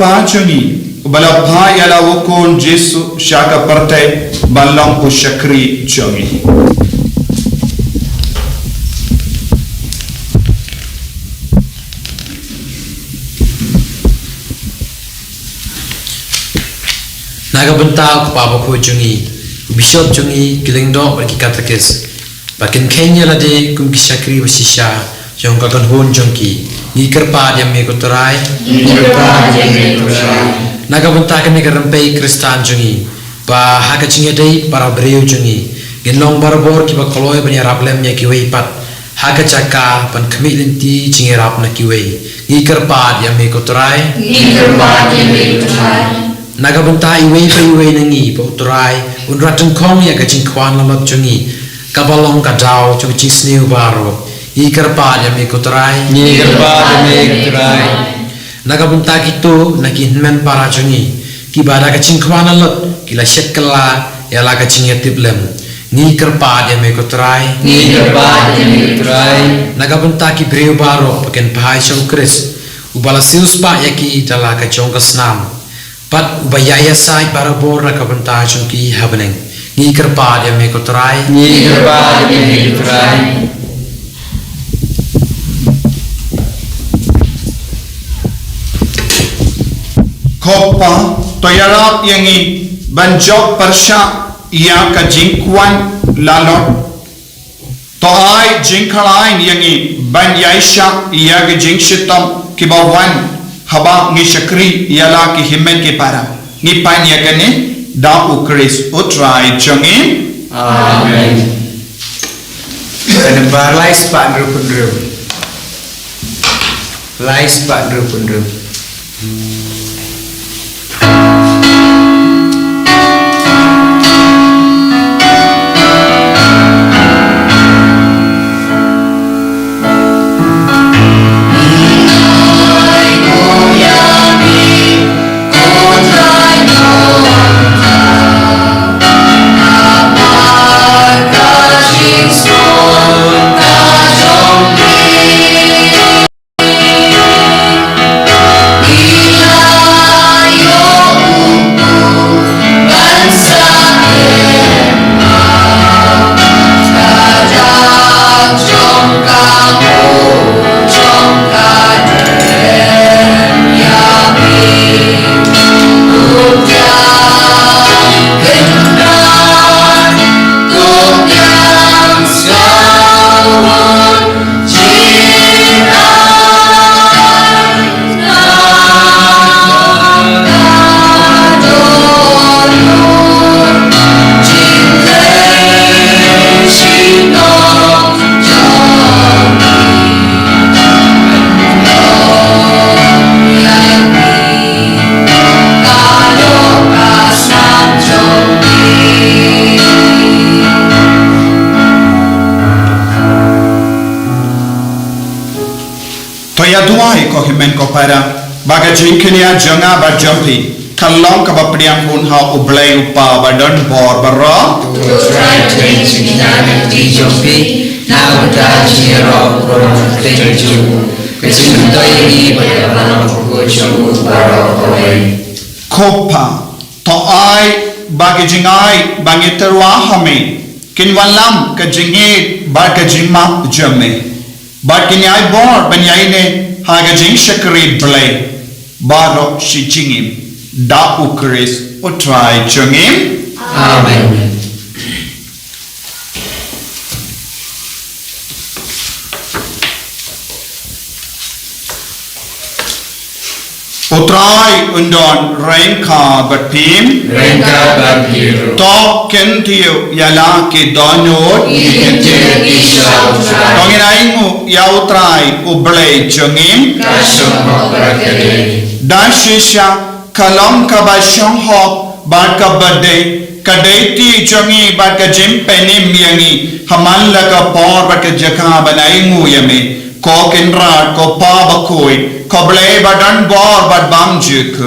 pa chungi bala pha yala wokon Jesu shaka parte balong ushakri chungi naga benta ko pa ko chungi bishop chungi kilingdo bagi katakes bakin Kenya lade kum kishakri basisha jong ka kan hon jongki ni kerpa dia me ko torai naga benta kan ne rampai kristan chungi ba haka chinge dei para breu chungi genlong barbor ki ba koloi bani rablem nya ki wei pat haka chaka pan khmi linti chinge rap na ki wei ni kerpa dia me ko torai naga benta iwei pa iwei nangi pa uturai unrat tengkong ya ka jingkwan lalot chungi kabalong ka daw chu chisniu baro i karpa ya me kuturai naga benta kitu naki men para chungi ki bada ka jingkwan lalot kila shet kala ya la ka chingetip lem ni karpa ya me kuturai naga benta ki breu baro paken phai chong kris ubala sius pa ya ki dala ka chong ka snam pat bayaya sai para bor na kabanta chunki happening ni kerpa dia me ko try kopa toyarap yangi banjok persha ya ka jingkwan lalot to ai jingkalain yangi ban yaisha ya ka jingshitam kibawan haba ngi shakri yala ki himen ke para ngi pan ya kane da ukris utrai chongi amen dan barlai spa ndru lai spa ndru Duai ko himen ko para baga jinkenia janga ba jampi kalong ka bapriang pun ha ublai upa badon bor barra try to engineer di jampi na uta jiro pro teju kesin doi pada mana ko jogu baro oi kopa to ai baga jingai bangi terwa hame kinwalam ka jingi ba ka jima jame ba kinyai bor banyai ne haga jing shakri blay baro shi jingim da ukris utrai jungim amen utrai undon renka batim to kentio yala ke donot tonginaingu ya utrai ublay jungim dashisha kalam kabashong ho barka bade kadeti jungi barka jimpenim yangi haman laga por barka jaka banaingu yame ko kinrat ko pa bakoi ko blay badan bor bad bam juk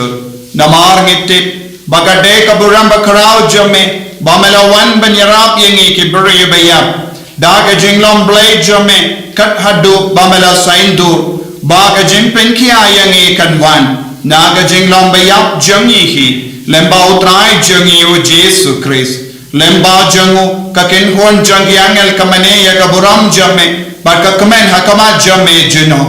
namar ngitip bagade kaburam bakrao jome bamela wan banyarap yangi ki buri bayap daga jinglom blay jome kat hadu bamela saindur baga jimpen kia yangi kanwan naga jing long bayap jangi hi lemba utrai jangi o Jesu Christ lemba jangu kakin hon jangi angel kamane ya kaburam jamme baka kamen hakama jamme juno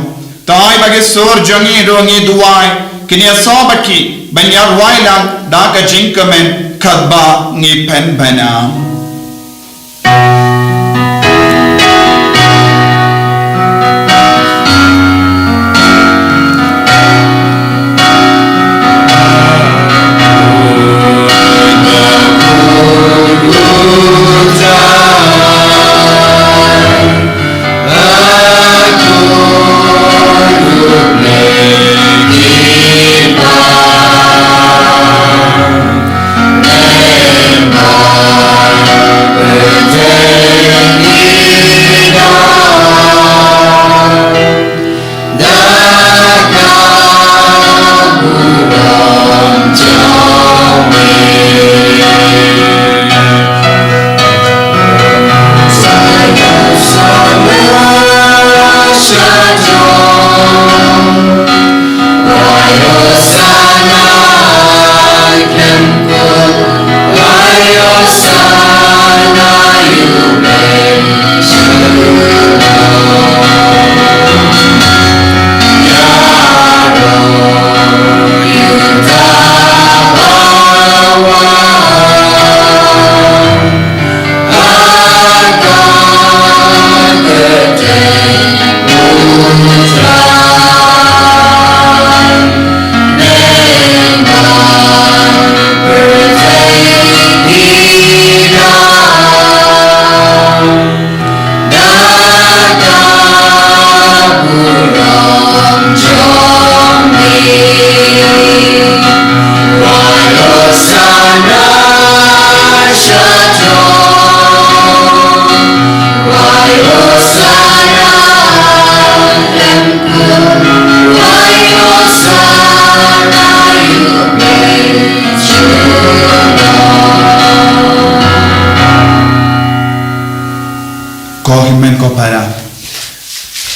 tai bagi sur jangi rongi duai kini sobaki banyar wailam daga jing kamen kadba ngi pen bana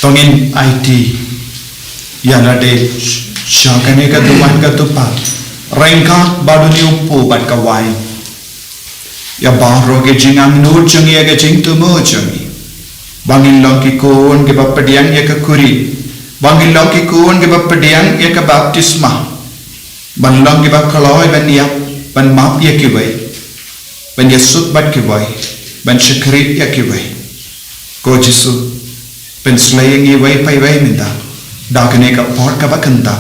tongin IT yana de shakane ka duwan ka tupa rengka baduni upu bat ka wai ya bahro ke jingam nur changi ya ke jing tu mo changi bangin long ki kon ke bapadiang ya ka kuri bangin long ki kon ke bapadiang ya ka baptisma ban long ke bakaloi ban ya ban map ya ki wai ban ya sut bat ki wai ban shakri ya ki wai ko Jesu pen slaying ye way pai way minda dakane ka por ka bakanta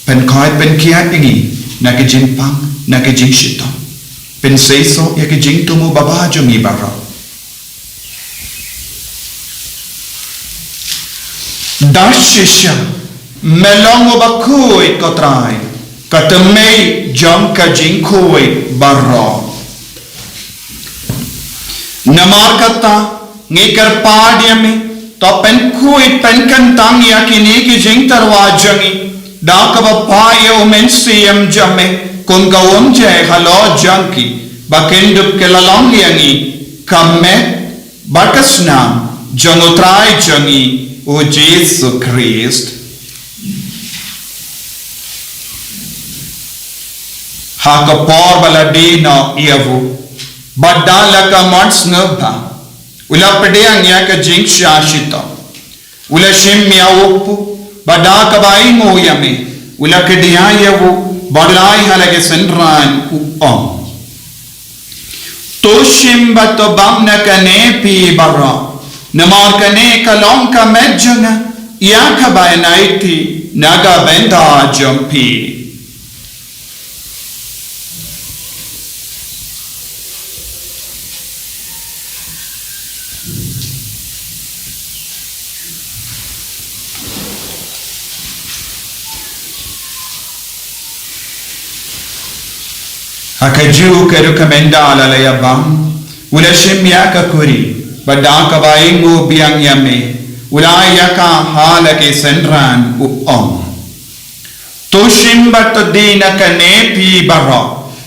pen khoi pen kia ingi na ke jing pang na ke jing shito pen sei so ya ke jing tumu baba jomi barro dashisha melong ba khoi ko trai ka temei jong ka jing khoi barro namar kata ngikar padiame तो पेन खुई पेन कंतांग या किनी की जिंग तरवा जंगी डाकब पाये उमें सीएम जमे कुंगा उमजे हलो जंगी बकिंडुप के ललोंग यंगी कम्मे बकसनाम जंगुत्राय जंगी ओ जेसु क्रिस्ट हाक पोर बला दीनो यवु बड्डाला का मट्स नबा ula pedang ya ka jing shashita ula shim ya upu bada ka bai mo yame ula ke dia ya wo badlai halage senran u om to shim bato bam na kane pi barra namar kane kalong ka mejjana ya ka bai naiti naga benda jampi akaju ke recommenda ala la yabam ula shim ya ka kuri bada ka bai ngo biang yame ula ya ka hala ke senran u om to shim bat dina ka ne pi barra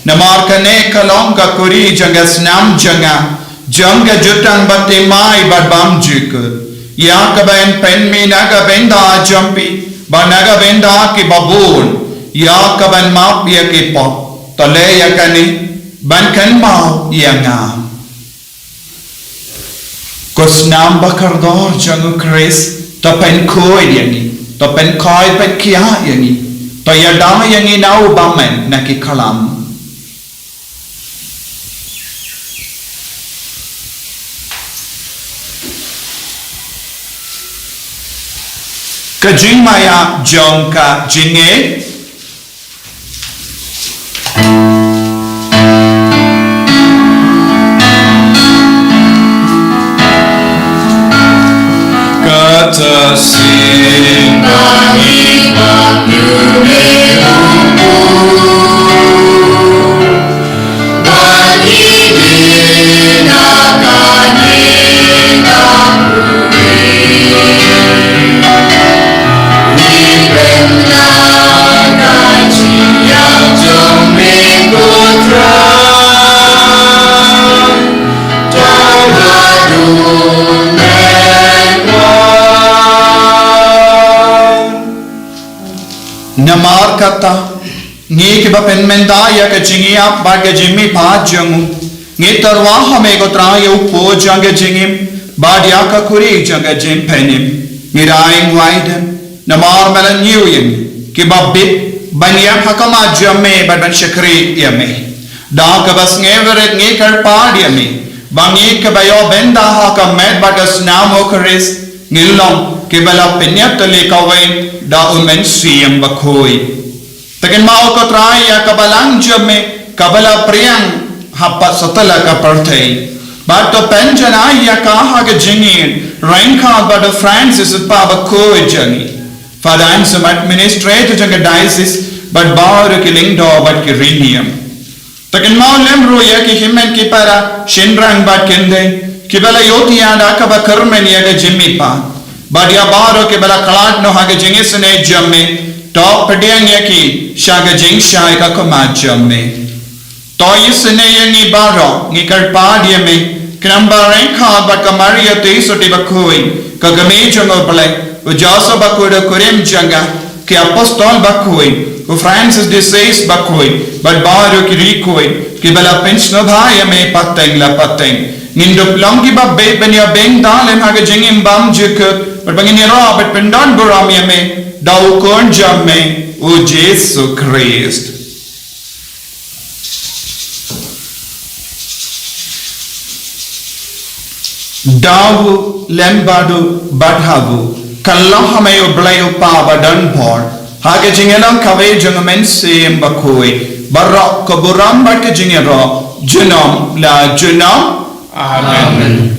namar ka ne kalong ka kuri jangas nam janga janga jutang batte mai bad bam juk ya ka ben pen mi naga benda jampi ba naga benda ki babun ya ka ban mau ya ke pop to le ya ka ni ban kan mau ya ngam ko snam bakar dor jangu Chris to pen koi yang ni to pen koi pet kia yang ni to ya da yang ni nau ba men na ki kalam ka jing maya jong ka jinge Sin bagi bagi bagi dinakani namuri ibenna gaji yang jombe putra namar kata ngi ke ba pen menda ya ka jingia ba ga jimmi pa jangu ngi tarwa hame go tra yu po jang ga jingim ba dia ka kuri jang ga jim penim ngi raing waidem namar melan yu yin ki ba bit bania hakama jamme ba ban shakri yame da ka bas nge veret ngi kar pa dia me ba ngi ka ba yo benda ha ka met ba ga snamo kris ngilong ke bala penyat tele kawai da umen siem bakoi takin mau ko trai ya kabalang jamme kabala priang hapa satala ka parthai but to penjana ya ka ha ge jingin ranka but the Francis pa bakoi jangi father I'm some administrator janga diocese but bar ke lingdo but ke rinium takin mau lembro ya ki himen ki para shinrang bat kende ki bala yotia da ka ba karmen ya ge jimmi pa Badia baro ke bala kalat no hage jingis ne jamme top pediang yaki shaga jing shai ka koma jamme to isne yangi baro ni karpa dia me kramba renka ba kamaria te soti bakoi ka game jango bale u jaso bakoda kurim janga ke apostol bakoi u Francis de Sales bakoi but baro ki rikoi ke bala pension bhaya me pateng la pateng Ninduk longi ba be benya beng dalem hage jingim bam juk but bangini Robert pendan buram yame dau kon jamme o Jesu Christ dau lembadu badhavu kallah hame o blayo pa badan bor hage jingelam kave jungmen sem bakoi barra ko buram bat ke jingero junam la junam Amen.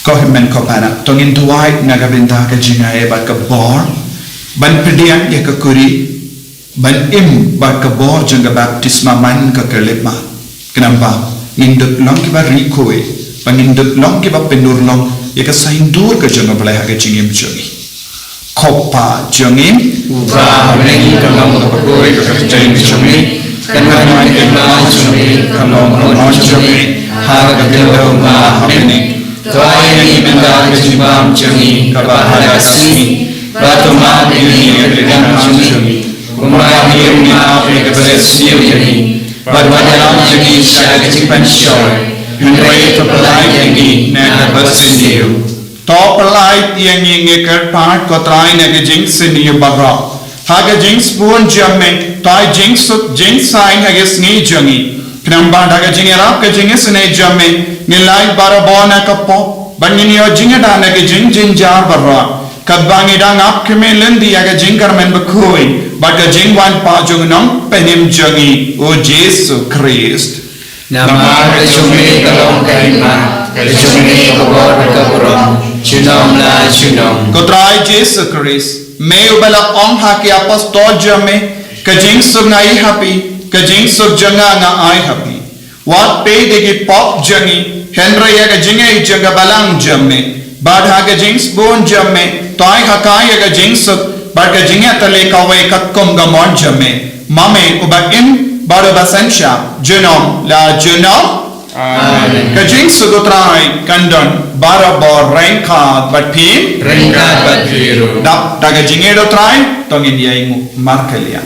Ko himen ko para tongin tuai nagabinda ka jingae ba ka bor ban pedian ya ka kuri ban im ba ka bor janga baptisma man ka kelema kenapa induk long ki ba rikoi ban induk long ki ba penur long ya ka saindur ka janga balai ha ka jingim jogi kopa jongim uba mengi ka long ka koi ka jingim jogi Kanman iklan jumi kalong on jumi haga gelo ma hamni toai ni menda kejibam jumi kabahara kasih batu ma ini dengan jumi kumai ni ma ke bersiu jumi berbadan jumi saya kejipan shoy Henry pelai yang ni nak bersendiu to pelai yang ni ke part ko trai na ke jing sendiu barra haga jing spoon jamme tai jing suk jing sai hage sni jangi knamba daga jing rap ke jing sne jamme ni lai barabona ka pop bangini o jing da na ke jing jing jar barra kadbangi dang ap ke me lendi aga jing kar men bakoi but ka jing wan pa jung nong penim jangi o Jesu Christ nama kejumi kalong kaima kejumi kabor kaborom chunom la chunom ko trai Jesu Christ me ubala ong ha ke apostol jamme kajing sub ngai happy kajing sub janga nga ai happy what pay de ki pop jangi henry ya ka jingai janga balang jamme bad ha ka jing spoon jamme toy ha kai ya ka jing sub bad ka jinga tale ka wai ka kom ga mon jamme mame uba in bad ba sansha junom la junom Amen. Kajing sugutrai kandon barabor rengkat bat pim. Ringkat bat biru. Dap daga jingedo trai tongin yaimu markelian.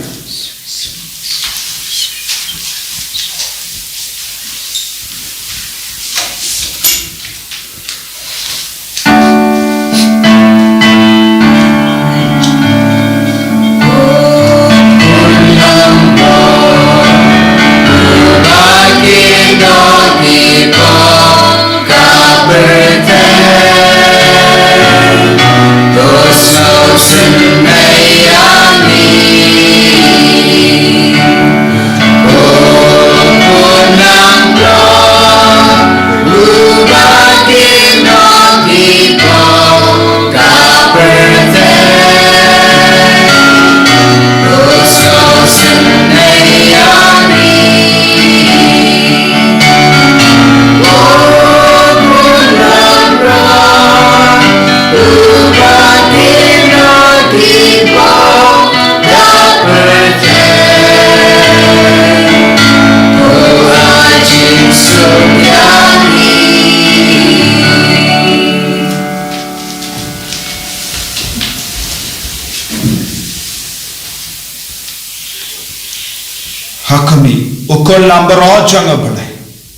Hakami ukol lambaro janga bale.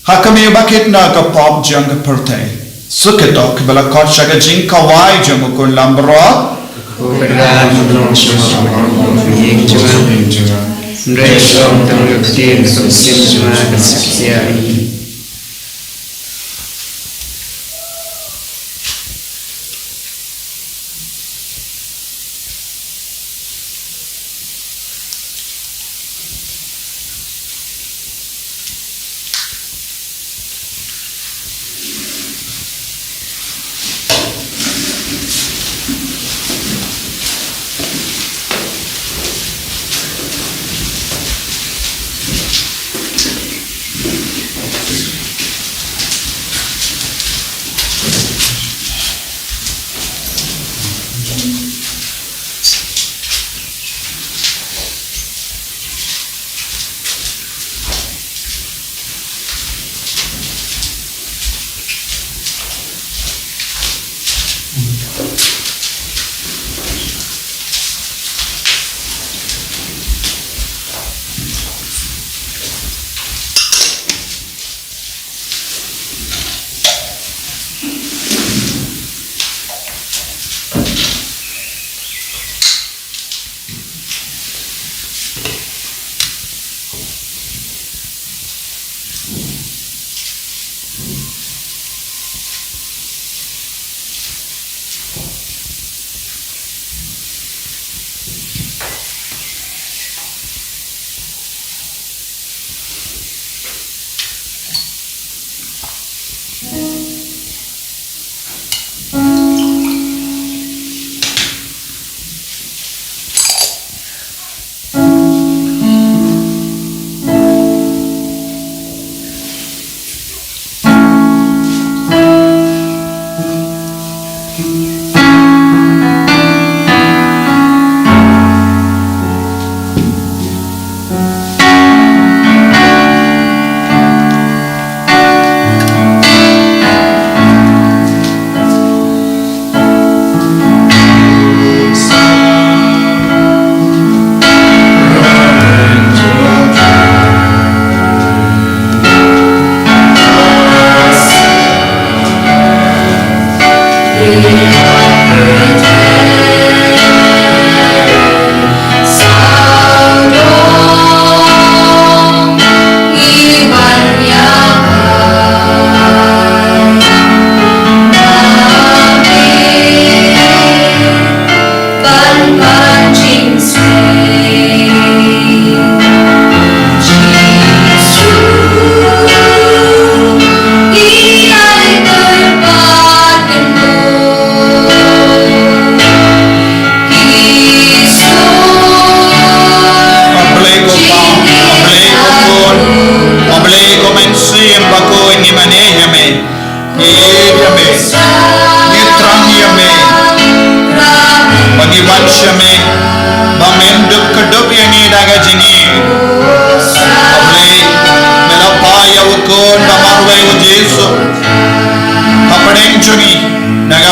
Hakami bakit na ka pop janga perte. Suketok bala kot shaga jing kawai janga ukol lambaro. Berdan belum semua yang cuma mereka tanggung tin sumsim cuma kesaksian.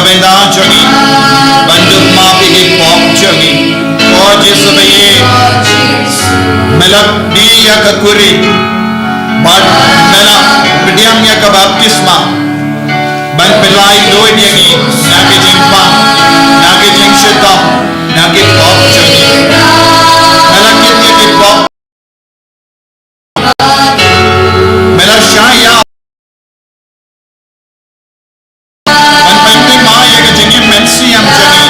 benda jongi banduk ma pigi pop jongi o Yesu baye melak dia ke kuri ban melak bediamnya ke baptisma ban pelai doi dia ni nagi jimpang nagi jing syaitan nagi pop jongi melak dia ke pop melak syaya ban penting ma ya ke jing mensi yang jongi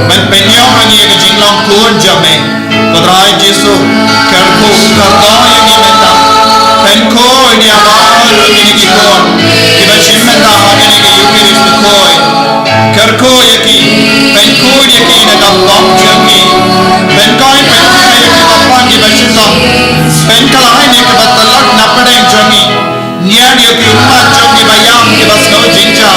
ban penyong ani ke jing long kuon jame kodrai Yesu kerku kardo yang ni menta penko ini amal ini kikon kita cimenta ini ke yukiris koi kerku yaki penko yaki na dapat jami penkoi penko yaki dapat kita cinta penkalai ni kita telak napadeng jami nian yaki umat jami bayam kita snow jinja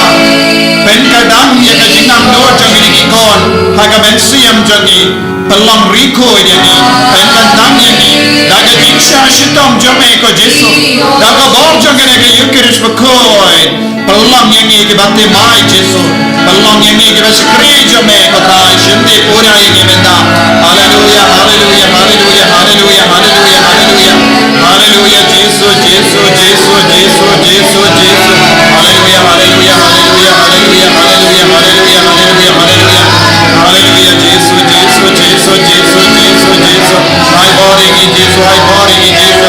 penkadang yaki jinam no jami ni kikon haga mensiam jami pelang riko yani penkadang yani daga jingsha shitam jami ko Yesu daga bor jami ke yukiris koi pelang yani ke bate mai Yesu pelang yani ke basikri jami ko trai shindi pura yani benda haleluya haleluya haleluya haleluya haleluya haleluya haleluya Yesu Yesu Yesu Yesu Yesu Yesu haleluya haleluya haleluya haleluya haleluya haleluya haleluya haleluya haleluya Yesu Yesu Yesu Yesu Yesu Yesu hai bori ni Yesu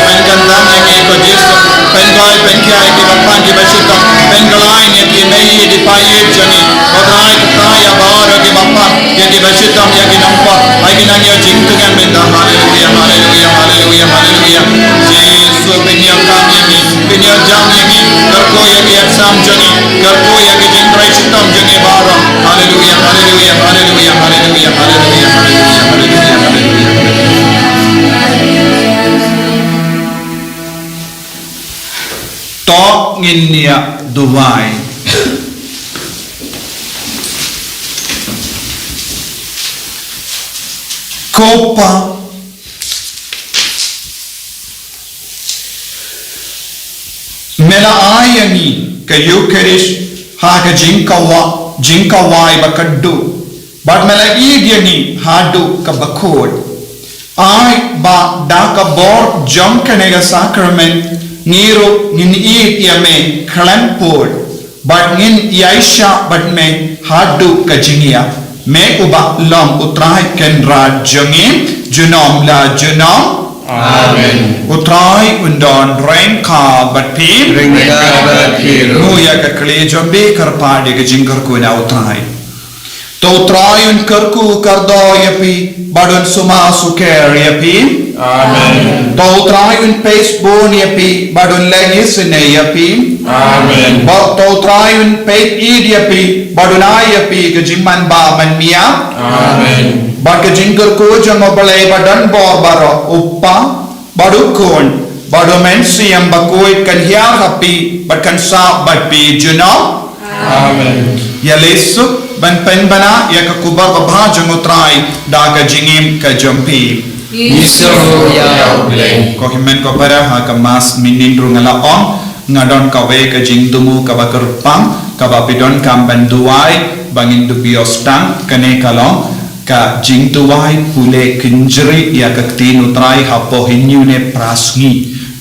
penkandang yani ko Yesu penkai penkai ke bapan ke basita penkalai ni ke nei di paye jani kodrai kaya bara ke bapan ke di basita ya ke nampak hai ke nanya jingtungan benda haleluya haleluya haleluya haleluya Yesu penyakam yani penyajam yani kerko ya ke aksam jani kerko ya ke jingtrai sitam jani bara haleluya haleluya haleluya haleluya haleluya haleluya haleluya haleluya to nginia duwai kopa mela ayani kayu kerish haga jinkawai bakaddu but mela igyani hadu kabakod ai ba daka bor jamkanega sacrament Niro ngin i yame kalampur but ngin yaisha but me hadu kajingia me uba lam utrai kendra jangin junom la junom amen utrai undon renka but pir renka but pir muya ka kle jombe karpade ke jingar ko na utrai to utrai un karku kardo yapi badon suma suker yapi amen to utrai un Facebook yapi badon lengis ne yapi amen ba to utrai un pet id yapi badon ai yapi ke jimman ba man mia amen ba ke jingar ko jango balai badan bor baro uppa badukon badomen siam bakoi kan hiar happy but kan sa but be juno amen ya lesu ban pen bana ya ka kubar babha jangotrai da ka jingim ka jompi Iso ya bleng ko himen ko para ha ka mas minin rungala on ngadon ka we ka jingdumu ka bakurpang ka babidon kam banduai bangin du biostang kane kalong ka jingduai pule kinjri ya ka tin utrai ha po hinyu ne prasngi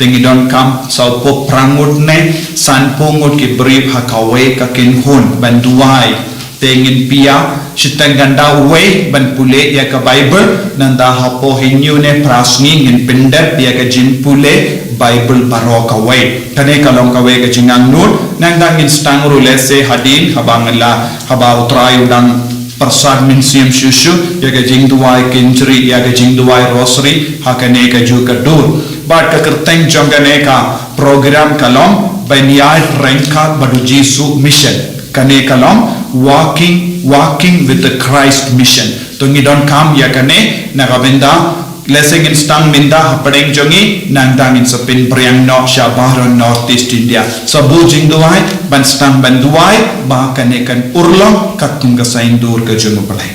tengidon kam sau po prangut ne san pongut ki brief ha ka we ka kinhun banduai tengin pia sitang ganda we ban pule ya ka bible nanda hapo hinyu ne prasngi ngin pindat ya ka jin pule bible baroka we kane kalong ka we ka jingang nur nang dang in stang rule se hadin habangala haba utrai udang persad min siam shushu ya ka jing duai kinjri ya ka jing duai rosary hakane ka ju ka dur bat ka kerteng jongane ka program kalong banyai renka badu Jesu mission kane kalong walking with the Christ mission to ngidon kam ya kane nagabenda blessing in stang minda hapadeng jongi nang dang in sapin priang no shabaron northeast India so bujing duai ban stang ban duai ba kane kan urlong katung ka sain dur ka jongo palai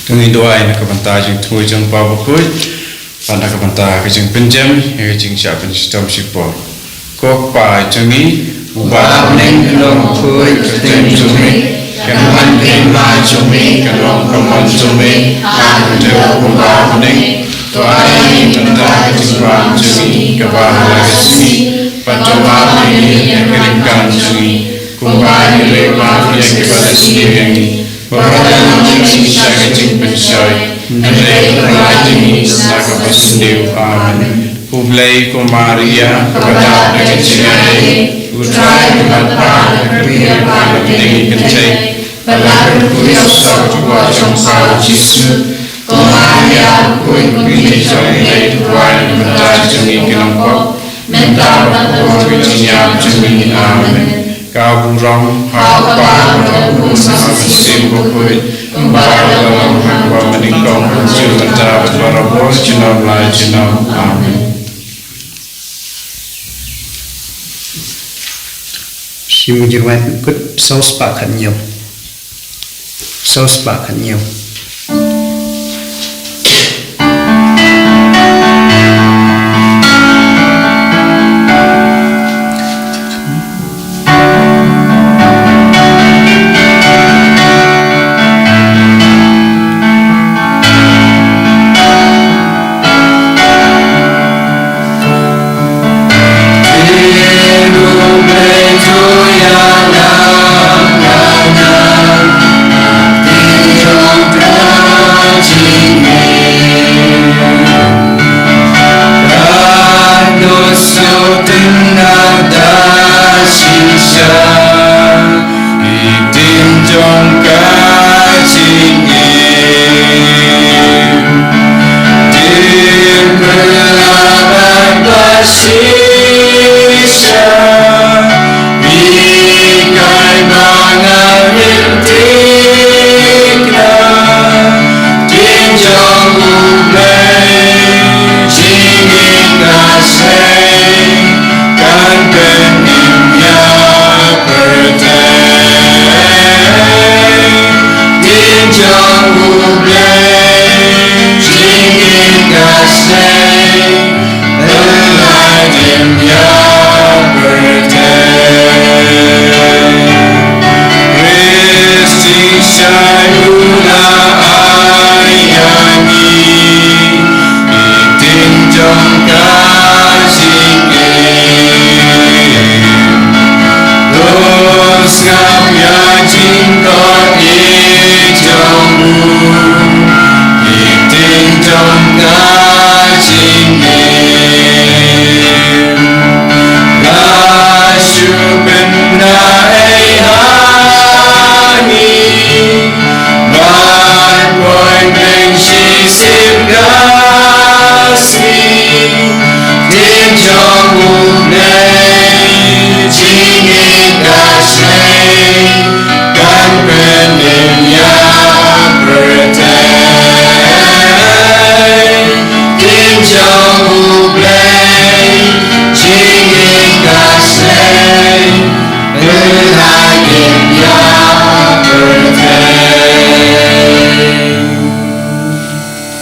tungi duai na kabanta jing thui jong pa bukui panda kabanta ka jing pinjam ya jing sha pin stom sipo ko pa jongi Ubah neng long koi ketem jumi. Kaman kema jumi kalong kaman jumi. Hakujo ubah neng. Tuai mentah kejurang jumi kebahagia jumi. Pacoba ini yang keringkan jumi. Kumbali lepa yang kepada sendiri. Bahagia jumi saya kecing pensyai. Andai pelajimi naga pasendiri. Amin. Ublay ko Maria kepada kecingai. Utrai kepada kebir pada tinggi kencai. Balakan kuis sakwa jangkau Yesus. Maria kui kini jangai tuai mentah jumi kenangkok. Mentah bakal kucinya jumi. Amin. Kau burang hapa aku masih bukui. Bahagia hamba meningkau menuju mentah berbarabur jenam lai jenam. Amin. Xin mừng các bạn cất sau spa khẩn nhiều. Sau spa khẩn nhiều.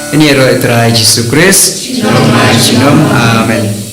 Ini adalah Tuhan Yesus Kristus. Amin.